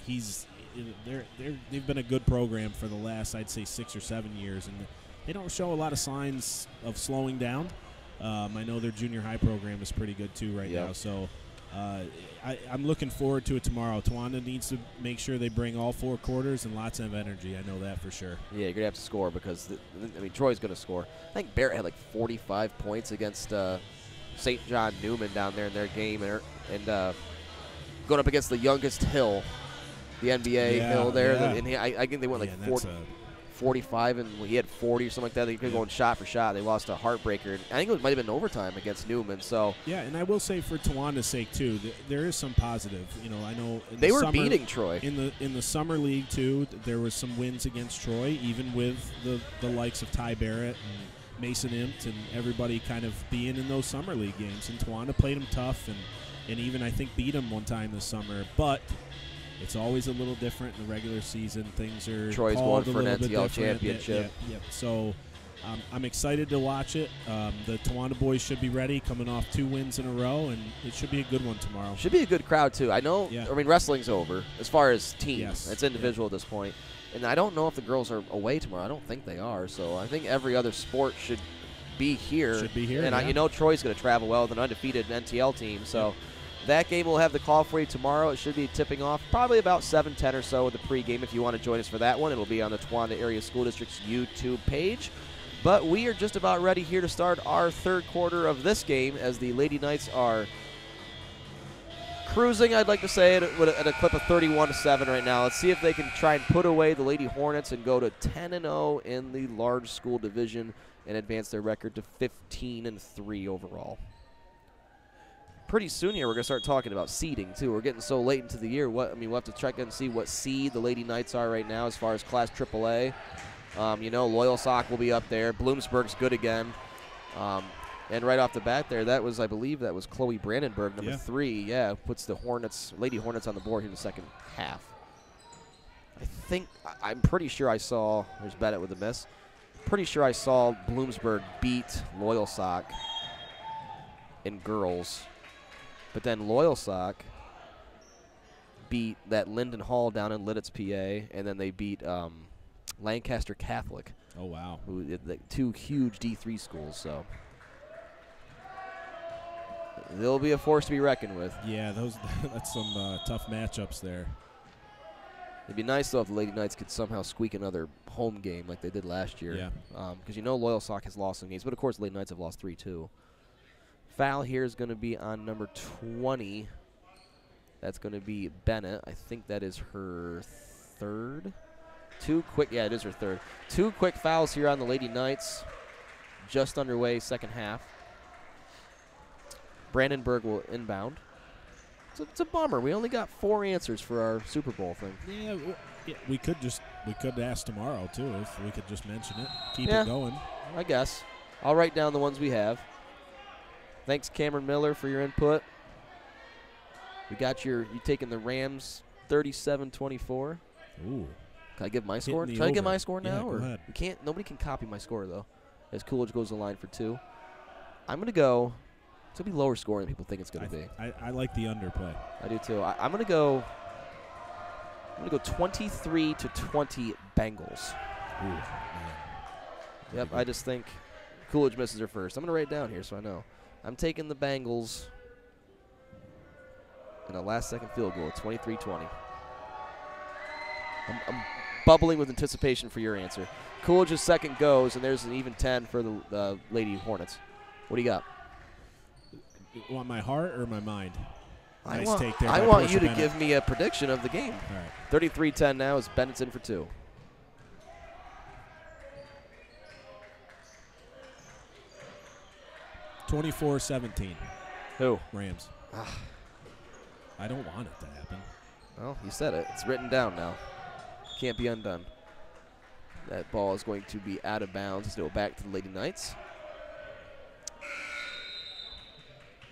they've been a good program for the last, I'd say, 6 or 7 years, and they don't show a lot of signs of slowing down. I know their junior high program is pretty good too right now, so I'm looking forward to it tomorrow. Towanda needs to make sure they bring all 4 quarters and lots of energy. I know that for sure. Yeah, you're going to have to score because, Troy's going to score. I think Barrett had like 45 points against St. John Newman down there in their game, and going up against the youngest Hill, the NBA Hill there. Yeah. And I think they went like 45, and he had 40 or something like that. They could go shot for shot. They lost a heartbreaker. I think it might have been overtime against Newman. So and I will say for Towanda's sake too, there is some positive. I know they were beating Troy in the summer league too. There was some wins against Troy, even with the likes of Ty Barrett and Mason Impt and everybody kind of being in those summer league games. And Towanda played them tough and even I think beat them one time this summer, but. It's always a little different in the regular season. Things are Troy's going for an NTL championship. Yeah. So, I'm excited to watch it. The Towanda boys should be ready, coming off 2 wins in a row, and it should be a good one tomorrow. Should be a good crowd, too. I know, Yeah. I mean, wrestling's over as far as team. Yes. It's individual at this point. And I don't know if the girls are away tomorrow. I don't think they are. So I think every other sport should be here. Should be here, And yeah. you know Troy's going to travel well with an undefeated NTL team. So that game will have the call for you tomorrow. It should be tipping off probably about 7:10 or so with the pregame. If you want to join us for that one, it'll be on the Towanda Area School District's YouTube page. But we are just about ready here to start our third quarter of this game as the Lady Knights are cruising, I'd like to say, at a clip of 31-7 right now. Let's see if they can try and put away the Lady Hornets and go to 10-0 in the large school division and advance their record to 15-3 overall. Pretty soon here, we're going to start talking about seeding, too. We're getting so late into the year. We'll have to check and see what seed the Lady Knights are right now as far as Class AAA. You know, Loyal Sock will be up there. Bloomsburg's good again. And right off the bat there, that was, I believe, that was Chloe Brandenburg, number 3. Yeah, puts the Lady Hornets on the board here in the second half. I'm pretty sure I saw, there's Bennett with a miss. Pretty sure I saw Bloomsburg beat Loyal Sock in girls. But then Loyal Sock beat that Linden Hall down in Lidditz, PA, and then they beat Lancaster Catholic. Oh, wow. Who, 2 huge D3 schools, so they'll be a force to be reckoned with. Yeah, that's some tough matchups there. It'd be nice, though, if the Lady Knights could somehow squeak another home game like they did last year. Yeah. Because you know Loyal Sock has lost some games, but, of course, the Lady Knights have lost 3, too. Foul here is going to be on number 20. That's going to be Bennett. I think that is her 3rd. 2 quick, yeah, it is her 3rd. 2 quick fouls here on the Lady Knights. Just underway, second half. Brandenburg will inbound. It's a bummer. We only got 4 answers for our Super Bowl thing. Yeah, we could ask tomorrow too if we could just mention it, keep it going. I guess I'll write down the ones we have. Thanks, Cameron Miller, for your input. We got you taking the Rams 37-24. Ooh. Can I give my score? Can I give my score now? Or go ahead. We can't. Nobody can copy my score though. As Coolidge goes to the line for 2. I'm gonna go. It's gonna be lower scoring than people think it's gonna be. I like the underplay. I do too. I'm gonna go. 23-20 Bengals. Ooh, man. Yep. I just think Coolidge misses her first. I'm gonna write it down here so I know. I'm taking the Bengals in a last-second field goal, 23-20. I'm bubbling with anticipation for your answer. Coolidge's second goes, and there's an even 10 for the Lady Hornets. What do you got? You want my heart or my mind? I Nice want you to give me a prediction of the game. All right. 33-10 now as Bennett's in for 2. (24-17). Who? Rams. I don't want it to happen. Well, you said it. It's written down now. Can't be undone. That ball is going to be out of bounds. Let's go back to the Lady Knights.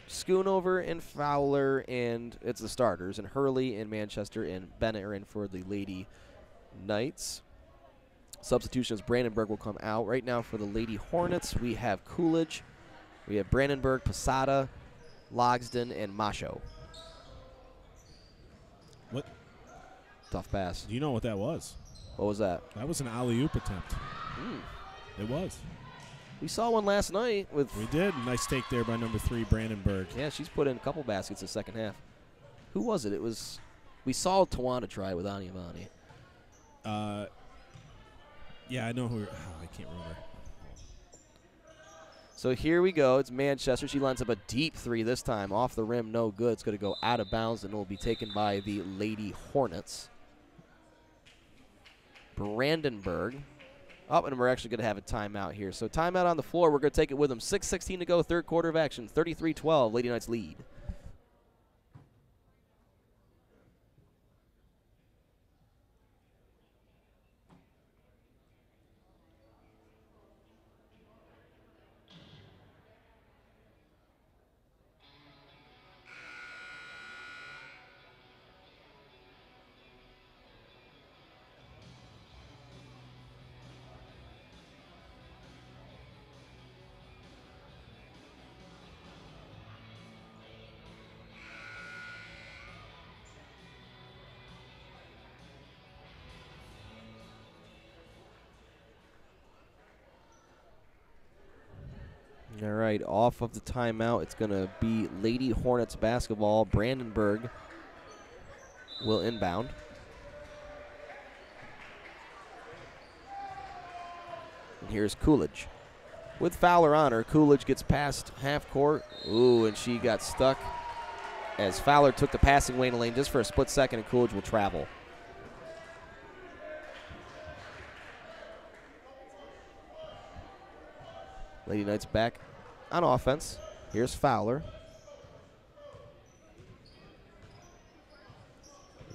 Schoonover and Fowler, and it's the starters. And Hurley and Manchester and Bennett are in for the Lady Knights. Substitutions, Brandenburg will come out. Right now for the Lady Hornets, we have Coolidge. We have Brandenburg, Posada, Logsdon, and Macho. What? Tough pass. Do you know what that was? What was that? That was an alley-oop attempt. It was. We saw one last night with. We did. Nice take there by number 3, Brandenburg. Yeah, she's put in a couple baskets in the second half. Who was it? It was. We saw Towanda try with Ani Amani. Yeah, I know who. I can't remember. So here we go. It's Manchester. She lines up a deep 3 this time. Off the rim, no good. It's going to go out of bounds, and it will be taken by the Lady Hornets. Brandenburg. Oh, and we're actually going to have a timeout here. So timeout on the floor. We're going to take it with them. 6:16 to go, third quarter of action. 33-12, Lady Knights lead. All right, off of the timeout, it's going to be Lady Hornets basketball. Brandenburg will inbound. And here's Coolidge. With Fowler on her, Coolidge gets past half court. Ooh, and she got stuck as Fowler took the passing lane just for a split second, and Coolidge will travel. Lady Knights back on offense. Here's Fowler.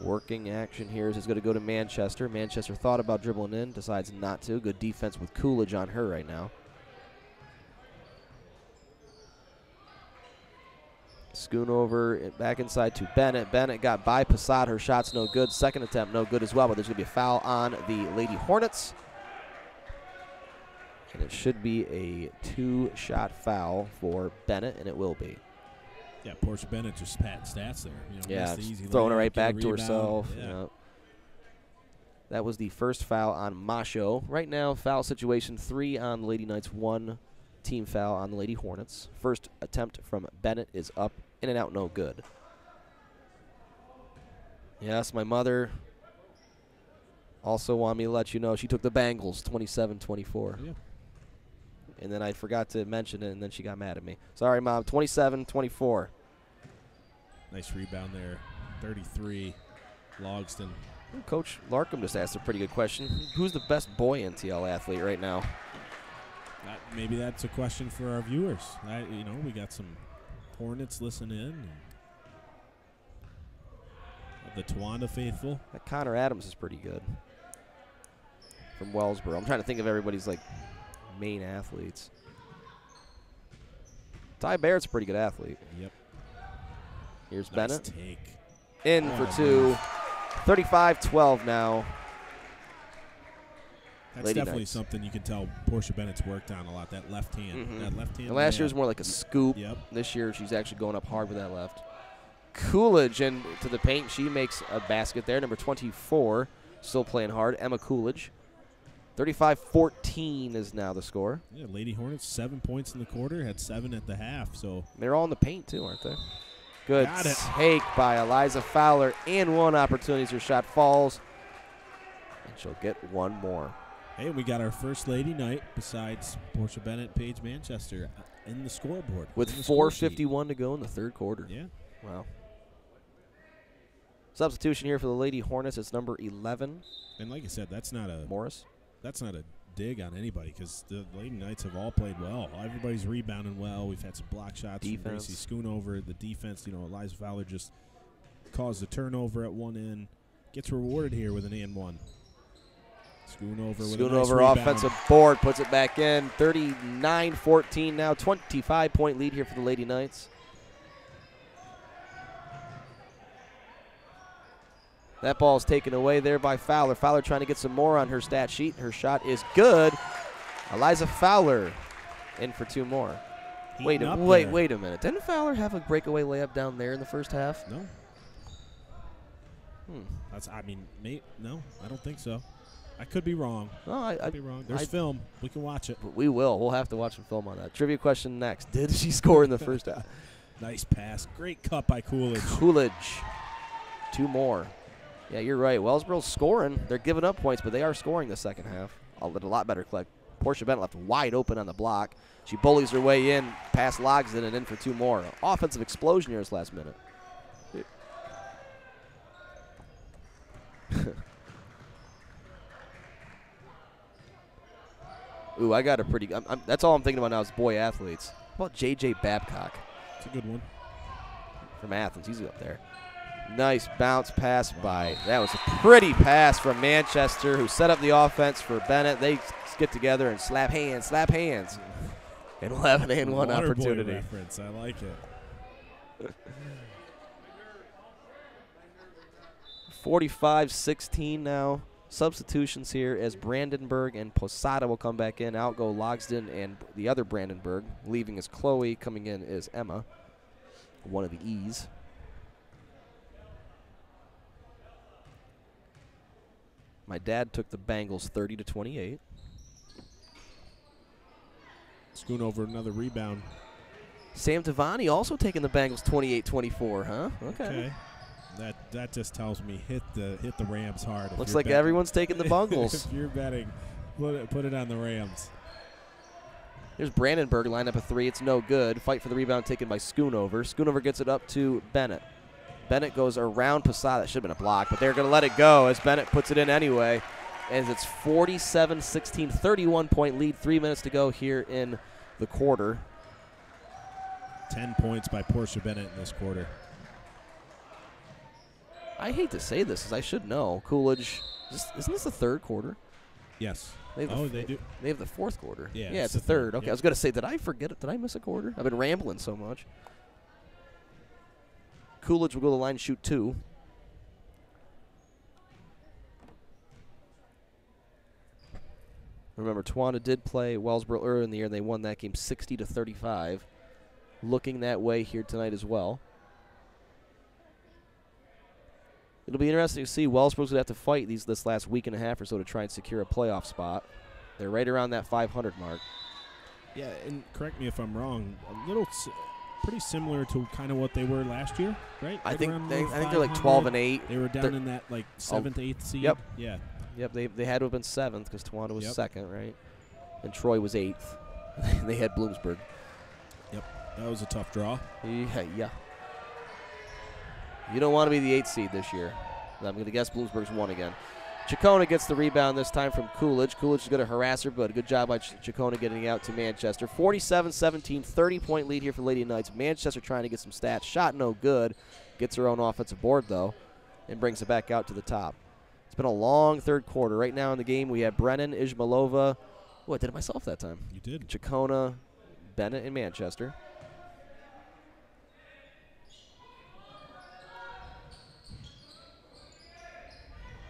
Working action here is going to go to Manchester. Manchester thought about dribbling in, decides not to. Good defense with Coolidge on her right now. Schoonover back inside to Bennett. Bennett got by Passad. Her shot's no good. Second attempt no good as well, but there's going to be a foul on the Lady Hornets. And it should be a 2-shot foul for Bennett, and it will be. Yeah, Portia Bennett just pat stats there. You know, yeah, the easy throwing it layup, right back to rebound. herself. Yeah. You know. That was the first foul on Macho. Right now, foul situation 3 on the Lady Knights, 1 team foul on the Lady Hornets. First attempt from Bennett is up, in and out, no good. Yes, my mother also wanted me to let you know she took the Bengals 27-24. Yeah. And then I forgot to mention it, and then she got mad at me. Sorry, Mom. 27-24. Nice rebound there. 33, Logston. Coach Larkham just asked a pretty good question. Who's the best boy NTL athlete right now? Maybe that's a question for our viewers. You know, we got some Hornets listening in. The Towanda faithful. That Connor Adams is pretty good. From Wellsboro. I'm trying to think of everybody's, like, main athletes. Ty Barrett's a pretty good athlete. Yep. Here's Nice Bennett. take. In for 2. 35-12 now. That's Lady definitely Knights. something you can tell Portia Bennett's worked on a lot, that left hand. Mhm. That left hand. And last year was more like a scoop. Yep. This year she's actually going up hard with that left. Coolidge into the paint. She makes a basket there. Number 24, still playing hard. Emma Coolidge. 35-14 is now the score. Yeah, Lady Hornets, 7 points in the quarter, had 7 at the half. So They're all in the paint, too, aren't they? Good Got it. take by Eliza Fowler, and 1 opportunity as her shot falls. And she'll get 1 more. hey, we got our first Lady Night besides Portia Bennett, Paige Manchester in the scoreboard. With in the score sheet. 4:51 to go in the third quarter. Yeah. Wow. Substitution here for the Lady Hornets. It's number 11, And like I said, that's not a dig on anybody because the Lady Knights have all played well. Everybody's rebounding well. We've had some block shots Defense. from Gracie Schoonover. The defense, you know, Eliza Fowler just caused a turnover at one end. Gets rewarded here with an and one. Schoonover with a nice Schoonover rebound. offensive board, puts it back in. 39-14 now. 25-point lead here for the Lady Knights. That ball is taken away there by Fowler. Fowler trying to get some more on her stat sheet. Her shot is good. Eliza Fowler in for 2 more. Wait a minute. Didn't Fowler have a breakaway layup down there in the first half? No. No, I don't think so. I could be wrong. No, I Could be wrong. There's film. We can watch it. We will. We'll have to watch some film on that. Trivia question next. Did she score in the first half? Nice pass. Great cut by Coolidge. Coolidge. 2 more. Yeah, you're right. Wellsboro's scoring. They're giving up points, but they are scoring the second half. A lot better click. Portia Bennett left wide open on the block. She bullies her way in, past Logsden, and in for 2 more. Offensive explosion here this last minute. Ooh, I got a pretty. That's all I'm thinking about now is boy athletes. How about J.J. Babcock? It's a good one. From Athens. He's up there. Nice bounce pass by. That was a pretty pass from Manchester, who set up the offense for Bennett. They get together and slap hands. And we'll have an and one Waterboy opportunity. reference. I like it. 45-16 now. Substitutions here as Brandenburg and Posada will come back in. Out go Logsden and the other Brandenburg. Leaving is Chloe. Coming in is Emma, one of the E's. My dad took the Bengals 30-28. Schoonover, another rebound. Sam Devani also taking the Bengals 28-24, huh? Okay. That just tells me hit the Rams hard. Looks like everyone's taking the Bungles. If you're betting, put it on the Rams. Here's Brandenburg lined up a three. It's no good. Fight for the rebound taken by Schoonover. Schoonover gets it up to Bennett. Bennett goes around Posada. That should have been a block, but they're going to let it go as Bennett puts it in anyway. As it's 47-16, 31-point lead. 3 minutes to go here in the quarter. 10 points by Portia Bennett in this quarter. I hate to say this, as I should know. Coolidge, isn't this the third quarter? Yes. They do. They have the fourth quarter. Yeah, it's the third. Okay, yep. I was going to say, did I forget it? Did I miss a quarter? I've been rambling so much. Coolidge will go to the line and shoot 2. Remember, Towanda did play Wellsboro earlier in the year, and they won that game 60-35. Looking that way here tonight as well. It'll be interesting to see. Wellsboro's going to have to fight this last week and a half or so to try and secure a playoff spot. They're right around that 500 mark. Yeah, and correct me if I'm wrong. Pretty similar to kind of what they were last year, right? I think they're like 12-8. They were down in that like 7th, 8th seed. Yep. Yeah. Yep. They had to have been 7th because Towanda was Yep. 2nd, right? And Troy was 8th. They had Bloomsburg. Yep. That was a tough draw. Yeah. You don't want to be the 8th seed this year. I'm going to guess Bloomsburg's 1 again. Chacona gets the rebound this time from Coolidge. Coolidge is going to harass her, but good job by Chacona getting out to Manchester. 47-17, 30-point lead here for Lady Knights. Manchester trying to get some stats. Shot no good. Gets her own offensive board, though, and brings it back out to the top. It's been a long third quarter. Right now in the game, we have Brennan, Izmailova. Oh, I did it myself that time. You did. Chacona, Bennett, and Manchester.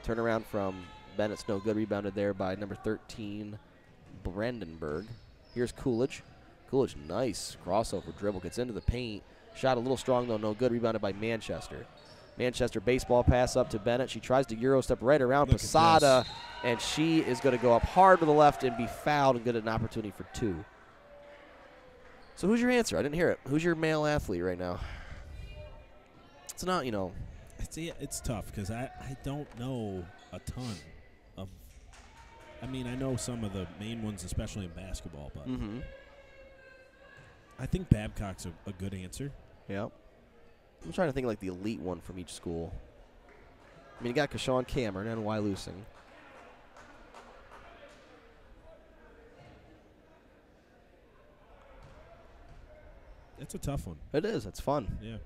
Turnaround from Bennett's no good. Rebounded there by number 13, Brandenburg. Here's Coolidge. Coolidge, nice crossover dribble. Gets into the paint. Shot a little strong, though. No good. Rebounded by Manchester. Manchester baseball pass up to Bennett. She tries to Euro step right around Posada, and she is going to go up hard to the left and be fouled and get an opportunity for 2. So who's your answer? I didn't hear it. Who's your male athlete right now? It's not, It's tough because I don't know a ton of. I mean, I know some of the main ones, especially in basketball, but I think Babcock's a good answer. Yeah. I'm trying to think of, like, the elite one from each school. I mean, you got Kashawn Cameron and Wyalusing. It's a tough one. It is. It's fun. Yeah.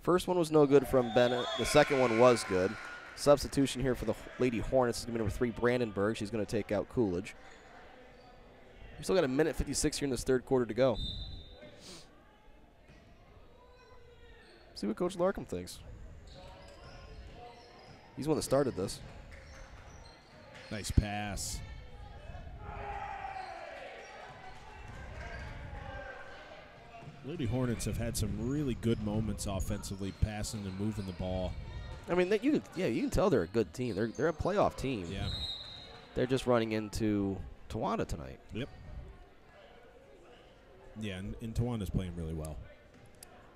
First one was no good from Bennett. The second one was good. Substitution here for the Lady Hornets is going to be number 3, Brandenburg. She's going to take out Coolidge. We still got 1:56 here in this third quarter to go. See what Coach Larkham thinks. He's the one that started this. Nice pass. Lady Hornets have had some really good moments offensively, passing and moving the ball. I mean, you can tell they're a good team. They're a playoff team. Yeah. They're just running into Towanda tonight. Yep. Yeah, and Tawanda's playing really well.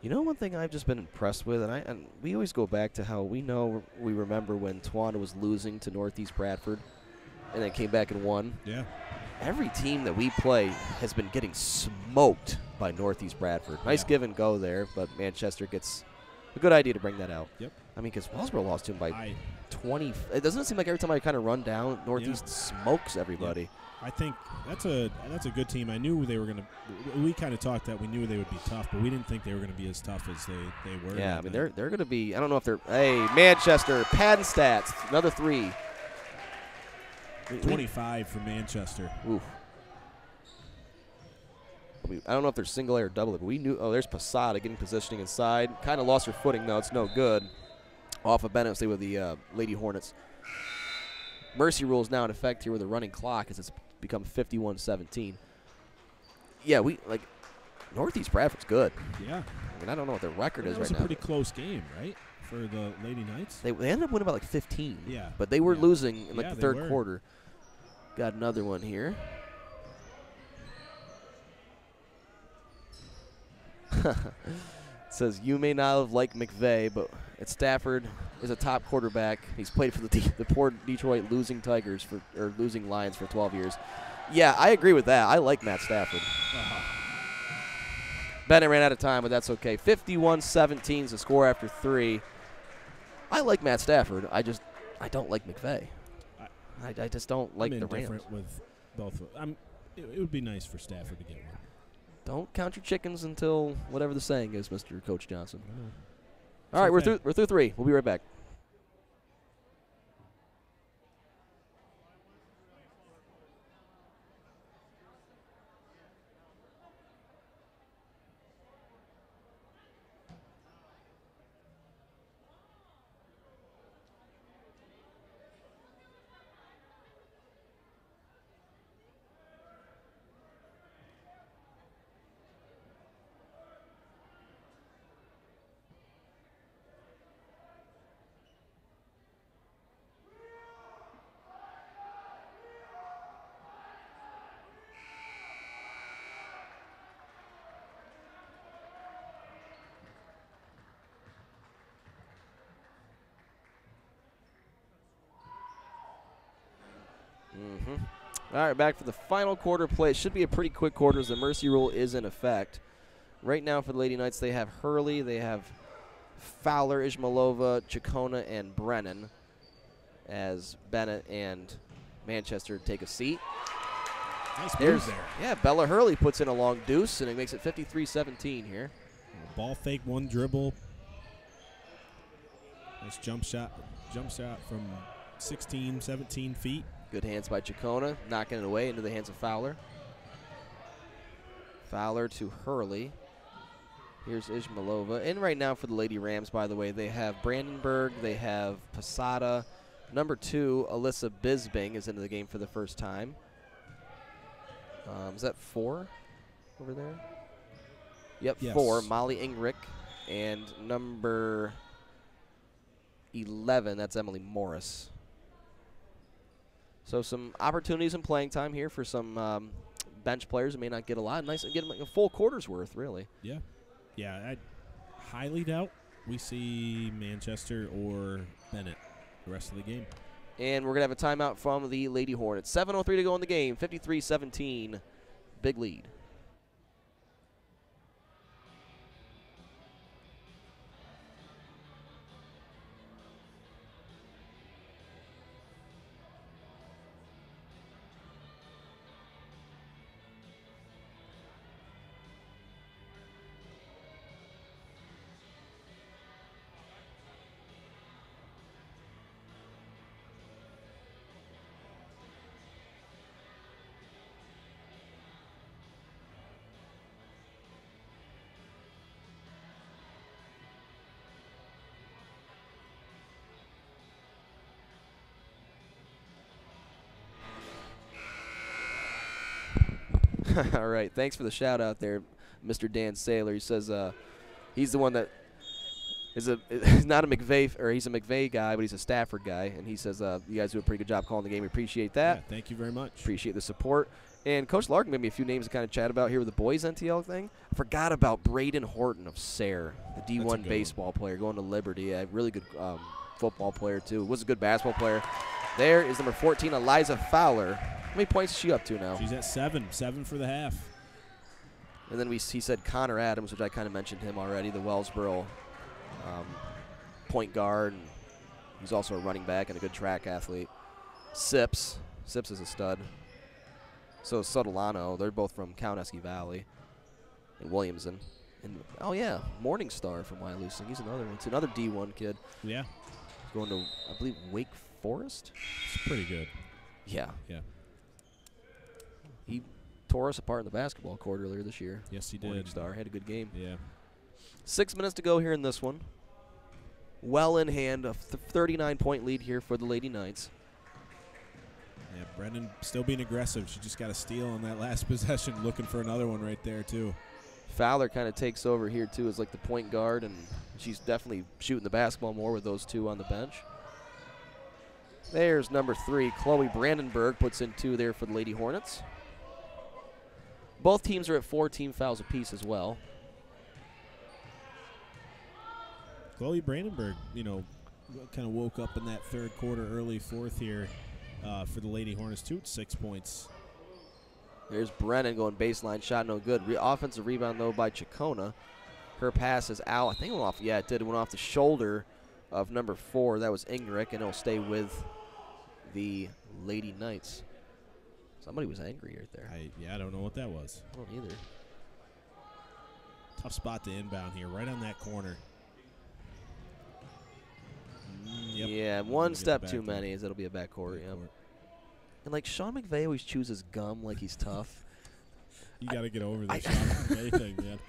You know, one thing I've just been impressed with, and we always go back to how we remember when Towanda was losing to Northeast Bradford and then came back and won. Yeah. Every team that we play has been getting smoked by Northeast Bradford. Nice give and go there, but Manchester gets a good idea to bring that out. Yep. I mean, because Wellsboro lost to him by 20. It doesn't seem like every time I kind of run down, Northeast smokes everybody. Yeah. I think that's a good team. I knew they were going to. We kind of talked that we knew they would be tough, but we didn't think they were going to be as tough as they were. Yeah, I mean they're going to be. I don't know if they're. Hey, Manchester, pad and stats, another 3. 25 for Manchester. Oof. I don't know if they're single A or double A, but we knew. Oh, there's Posada getting positioning inside. Kind of lost her footing, though. It's no good. Off of Bennett, stay with the Lady Hornets. Mercy rule is now in effect here with a running clock as it's become 51-17. Yeah, Northeast Bradford's good. Yeah. I mean, I don't know what their record is right now. It was a pretty close game, right, for the Lady Knights? They ended up winning by like 15. Yeah. But they were losing in the third were. quarter. Got another one here. Says, you may not have liked McVeigh, but Stafford is a top quarterback. He's played for the poor Detroit losing Lions for 12 years. Yeah, I agree with that. I like Matt Stafford. Bennett ran out of time, but that's okay. 51-17 is the score after 3. I like Matt Stafford. I don't like McVeigh. I just don't like the Rams. With both. It would be nice for Stafford to get one. Don't count your chickens until whatever the saying is, Mr. Coach Johnson. All right, okay. we're through 3. We'll be right back. All right, back for the final quarter play. It should be a pretty quick quarter as the mercy rule is in effect. Right now for the Lady Knights, they have Hurley, they have Fowler, Ishmaelova, Chacona, and Brennan as Bennett and Manchester take a seat. Nice move there. Yeah, Bella Hurley puts in a long deuce, and it makes it 53-17 here. Ball fake, one dribble. Nice jump shot from 16, 17 feet. Good hands by Chacona, knocking it away into the hands of Fowler. Fowler to Hurley. Here's Ishmaelova. And right now for the Lady Rams, by the way, they have Brandenburg, they have Posada. Number 2, Alyssa Bisbing is into the game for the first time. Is that 4 over there? Yep, yes. 4. Molly Ingrick. And number 11, that's Emily Morris. So some opportunities and playing time here for some bench players who may not get a lot. Nice, get them a full quarter's worth, really. Yeah. Yeah, I highly doubt we see Manchester or Bennett the rest of the game. And we're going to have a timeout from the Lady Hornets. 7:03 to go in the game, 53-17, big lead. All right, thanks for the shout out there, Mr. Dan Saylor. He says he's the one that is he's not a McVeigh, or he's a McVeigh guy, but he's a Stafford guy, and he says you guys do a pretty good job calling the game. We appreciate that. Yeah, thank you very much. Appreciate the support. And Coach Larkin gave me a few names to kind of chat about here with the boys NTL thing. I forgot about Braden Horton of Sayre, the D1 baseball player going to Liberty. A really good football player, too. Was a good basketball player. There is number 14, Eliza Fowler. How many points is she up to now? She's at 7 for the half. And then he said Connor Adams, which I kind of mentioned him already, the Wellsboro point guard. And he's also a running back and a good track athlete. Sips is a stud. So is Sotolano. They're both from Cowanesque Valley and Williamson. And oh yeah, Morningstar from Wyalusing. He's another one. It's another D1 kid. Yeah. He's going to, I believe, Wake Forest. It's pretty good. Yeah. Yeah. He tore us apart in the basketball court earlier this year. Yes, he did. Morningstar had a good game. Yeah. 6 minutes to go here in this one. Well in hand, a 39-point lead here for the Lady Knights. Yeah, Brennan still being aggressive. She just got a steal on that last possession, looking for another one right there, too. Fowler kind of takes over here, too, as like the point guard, and she's definitely shooting the basketball more with those two on the bench. There's number 3, Chloe Brandenburg, puts in 2 there for the Lady Hornets. Both teams are at 4 team fouls apiece as well. Chloe Brandenburg, kind of woke up in that third quarter, early fourth here for the Lady Hornets, too, at 6 points. There's Brennan going baseline shot, no good. Offensive rebound, though, by Chacona. Her pass is out. I think it went off. Yeah, it did. It went off the shoulder of number 4. That was Ingrick, and it'll stay with the Lady Knights. Somebody was angry right there. I don't know what that was. I don't either. Tough spot to inbound here, right on that corner. Yep. Yeah, one step too many. It'll be a backcourt. Yep. And like Sean McVay always chooses gum like he's tough. You got to get over this Sean McVay thing, man.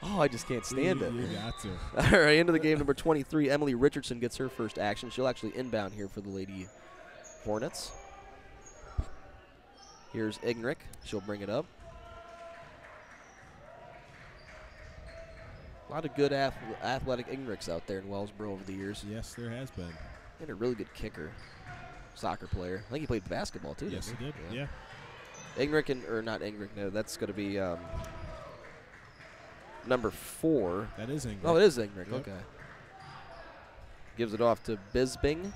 Oh, I just can't stand it. You got to. All right, into the game, number 23, Emily Richardson gets her first action. She'll actually inbound here for the Lady Hornets. Here's Ignick. She'll bring it up. A lot of good athletic Ignricks out there in Wellsboro over the years. Yes, there has been. And a really good kicker, soccer player. I think he played basketball, too. Yes, he did. Yeah. Ignick, or not Ignick, no, that's going to be number 4. That is Ingrick. Oh, it is Ingrick. Yep. Okay. Gives it off to Bisbing.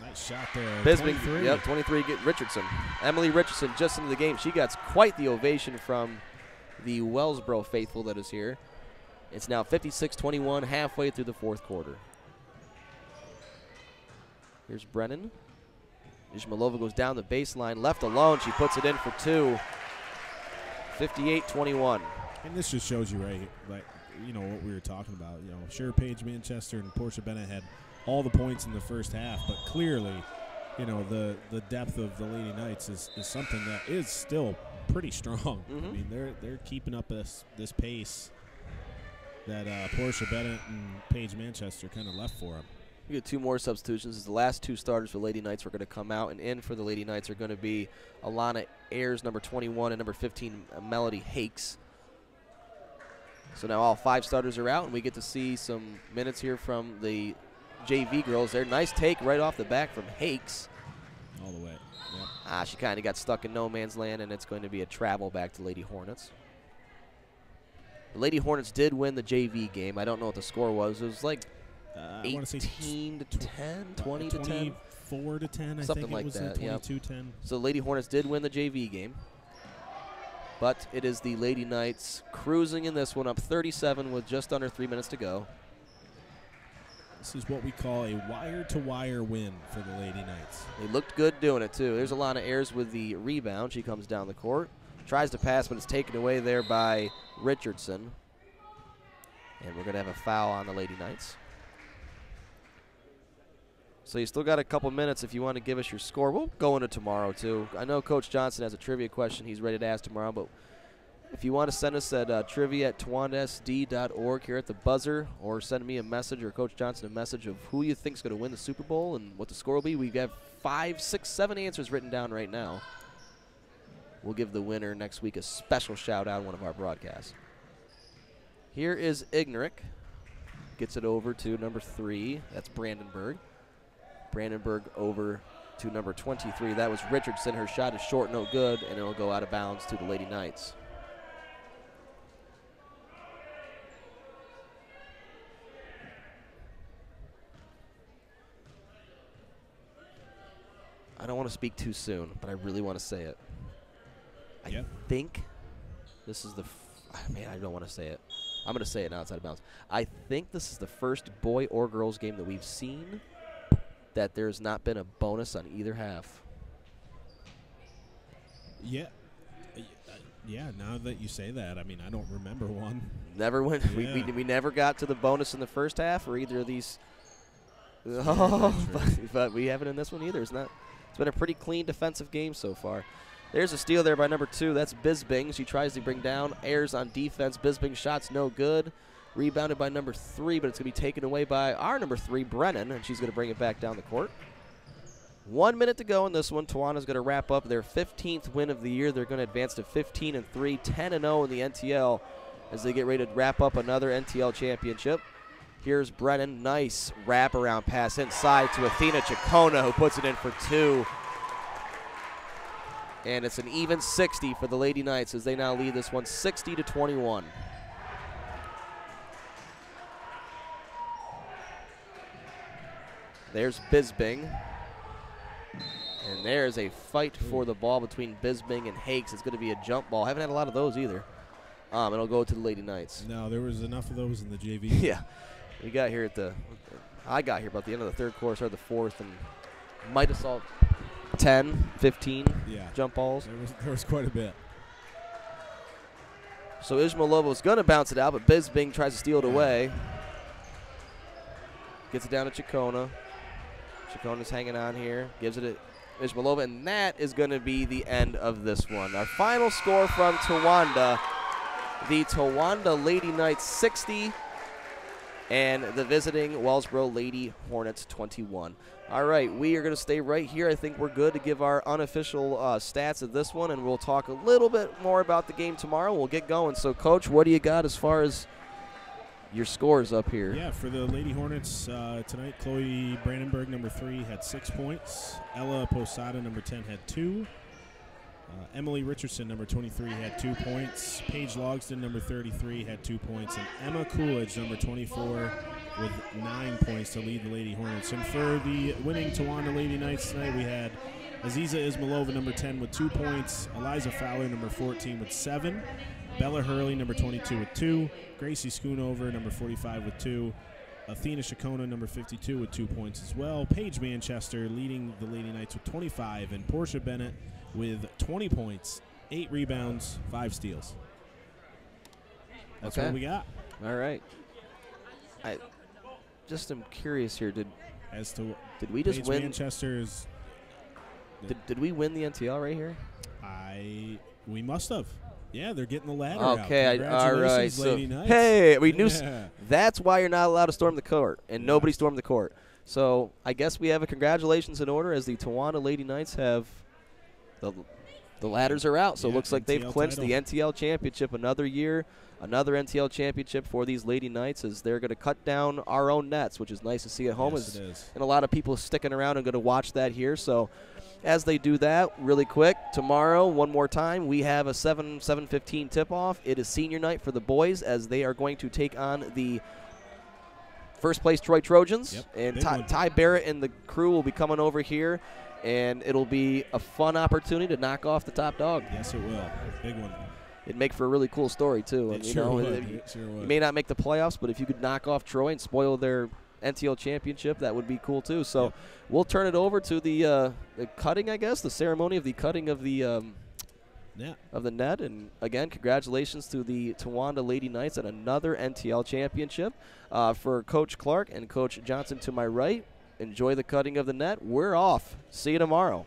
Nice shot there. Bisbing, 23. Yep, 23. Get Richardson. Emily Richardson just into the game. She gets quite the ovation from the Wellsboro faithful that is here. It's now 56-21, halfway through the fourth quarter. Here's Brennan. Ishmaelova goes down the baseline, left alone. She puts it in for 2. 58-21. And this just shows you, right, like, what we were talking about. Sure, Paige Manchester and Portia Bennett had all the points in the first half, but clearly, the depth of the Lady Knights is something that is still pretty strong. Mm-hmm. I mean, they're keeping up this pace that Portia Bennett and Paige Manchester kind of left for them. We get 2 more substitutions. As the last 2 starters for Lady Knights are going to come out, and in for the Lady Knights are going to be Alana Ayers, number 21, and number 15, Melody Hakes. So now all 5 starters are out, and we get to see some minutes here from the JV girls there. Nice take right off the back from Hakes. All the way. Yep. She kind of got stuck in no man's land, and it's going to be a travel back to Lady Hornets. The Lady Hornets did win the JV game. I don't know what the score was. It was like 18 to 10, 20 to 10. 24 to 10, Something I think like it was that, 22-10. So the Lady Hornets did win the JV game. But it is the Lady Knights cruising in this one, up 37 with just under 3 minutes to go. This is what we call a wire-to-wire win for the Lady Knights. They looked good doing it, too. There's Alana Ayers with the rebound. She comes down the court. Tries to pass, but it's taken away there by Richardson. And we're going to have a foul on the Lady Knights. So you still got a couple minutes if you want to give us your score. We'll go into tomorrow, too. I know Coach Johnson has a trivia question he's ready to ask tomorrow, but if you want to send us at trivia@twandasd.org here at the buzzer, or send me a message or Coach Johnson a message of who you think is going to win the Super Bowl and what the score will be. We have 5, 6, 7 answers written down right now. We'll give the winner next week a special shout-out on one of our broadcasts. Here is Ignrick. Gets it over to number 3. That's Brandenburg. Brandenburg over to number 23. That was Richardson. Her shot is short, no good, and it'll go out of bounds to the Lady Knights. I don't want to speak too soon, but I really want to say it. I think this is the man, I don't want to say it. I'm going to say it now. It's out of bounds. I think this is the first boy or girls game that we've seen that there's not been a bonus on either half. Yeah. Yeah, now that you say that, I mean, I don't remember one. Never went. Yeah. We never got to the bonus in the first half or either of these. Oh, but we haven't in this one either. It's been a pretty clean defensive game so far. There's a steal there by number 2. That's Bisbing. She tries to bring down Ayers on defense. Bisbing's shot's no good. Rebounded by number 3, but it's going to be taken away by our number 3, Brennan, and she's going to bring it back down the court. 1 minute to go in this one. Tawana's going to wrap up their 15th win of the year. They're going to advance to 15-3, 10-0 in the NTL as they get ready to wrap up another NTL championship. Here's Brennan. Nice wraparound pass inside to Athena Chacona, who puts it in for 2. And it's an even 60 for the Lady Knights as they now lead this one 60-21. There's Bisbing. And there's a fight for the ball between Bisbing and Hakes. It's going to be a jump ball. Haven't had a lot of those either. It'll go to the Lady Knights. No, there was enough of those in the JV. Yeah. We got here I got here about the end of the third quarter, started the fourth, and might have saw 10, 15 jump balls. There was quite a bit. So Ismailova's going to bounce it out, but Bisbing tries to steal it away. Gets it down to Chacona. Chacona's hanging on here. Gives it to Ismailova, and that is going to be the end of this one. Our final score from Towanda, the Towanda Lady Knights 60 and the visiting Wellsboro Lady Hornets 21. All right, we are going to stay right here. I think we're good to give our unofficial stats of this one, and we'll talk a little bit more about the game tomorrow. We'll get going. So, Coach, what do you got as far as your scores up here? Yeah, for the Lady Hornets tonight, Chloe Brandenburg, number 3, had 6 points. Ella Posada, number 10, had 2. Emily Richardson, number 23, had 2 points. Paige Logston, number 33, had 2 points. And Emma Coolidge, number 24, with 9 points to lead the Lady Hornets. And for the winning Towanda Lady Knights tonight, we had Aziza Ismailova, number 10, with 2 points. Eliza Fowler, number 14, with 7. Bella Hurley, number 22, with 2. Gracie Schoonover, number 45, with 2. Athena Chacona, number 52, with 2 points as well. Paige Manchester leading the Lady Knights with 25. And Portia Bennett with 20 points, 8 rebounds, 5 steals. That's what we got. All right. I just am curious here. Did we just win? Manchester's. Did we win the NTL right here? We must have. Yeah, they're getting the ladder okay, out. all right. So, Knights. hey, we knew. That's why you're not allowed to storm the court, and nobody stormed the court. So I guess we have a congratulations in order as the Towanda Lady Knights have the ladders are out. So it looks like they've clinched the NTL championship another year, another NTL championship for these Lady Knights as they're going to cut down our own nets, which is nice to see at home. Yes, it is. And a lot of people sticking around and going to watch that here. So as they do that, really quick, tomorrow, one more time, we have a 7:15 tip-off. It is senior night for the boys as they are going to take on the first-place Troy Trojans. Yep, and Ty Barrett and the crew will be coming over here, and it'll be a fun opportunity to knock off the top dog. Yes, it will. Big one. It'd make for a really cool story, too. It sure would. You may not make the playoffs, but if you could knock off Troy and spoil their NTL championship, that would be cool too. So we'll turn it over to the cutting, I guess, the ceremony of the cutting of the net. And again, congratulations to the Towanda Lady Knights at another NTL championship. For Coach Clark and Coach Johnson to my right, enjoy the cutting of the net. We're off. See you tomorrow.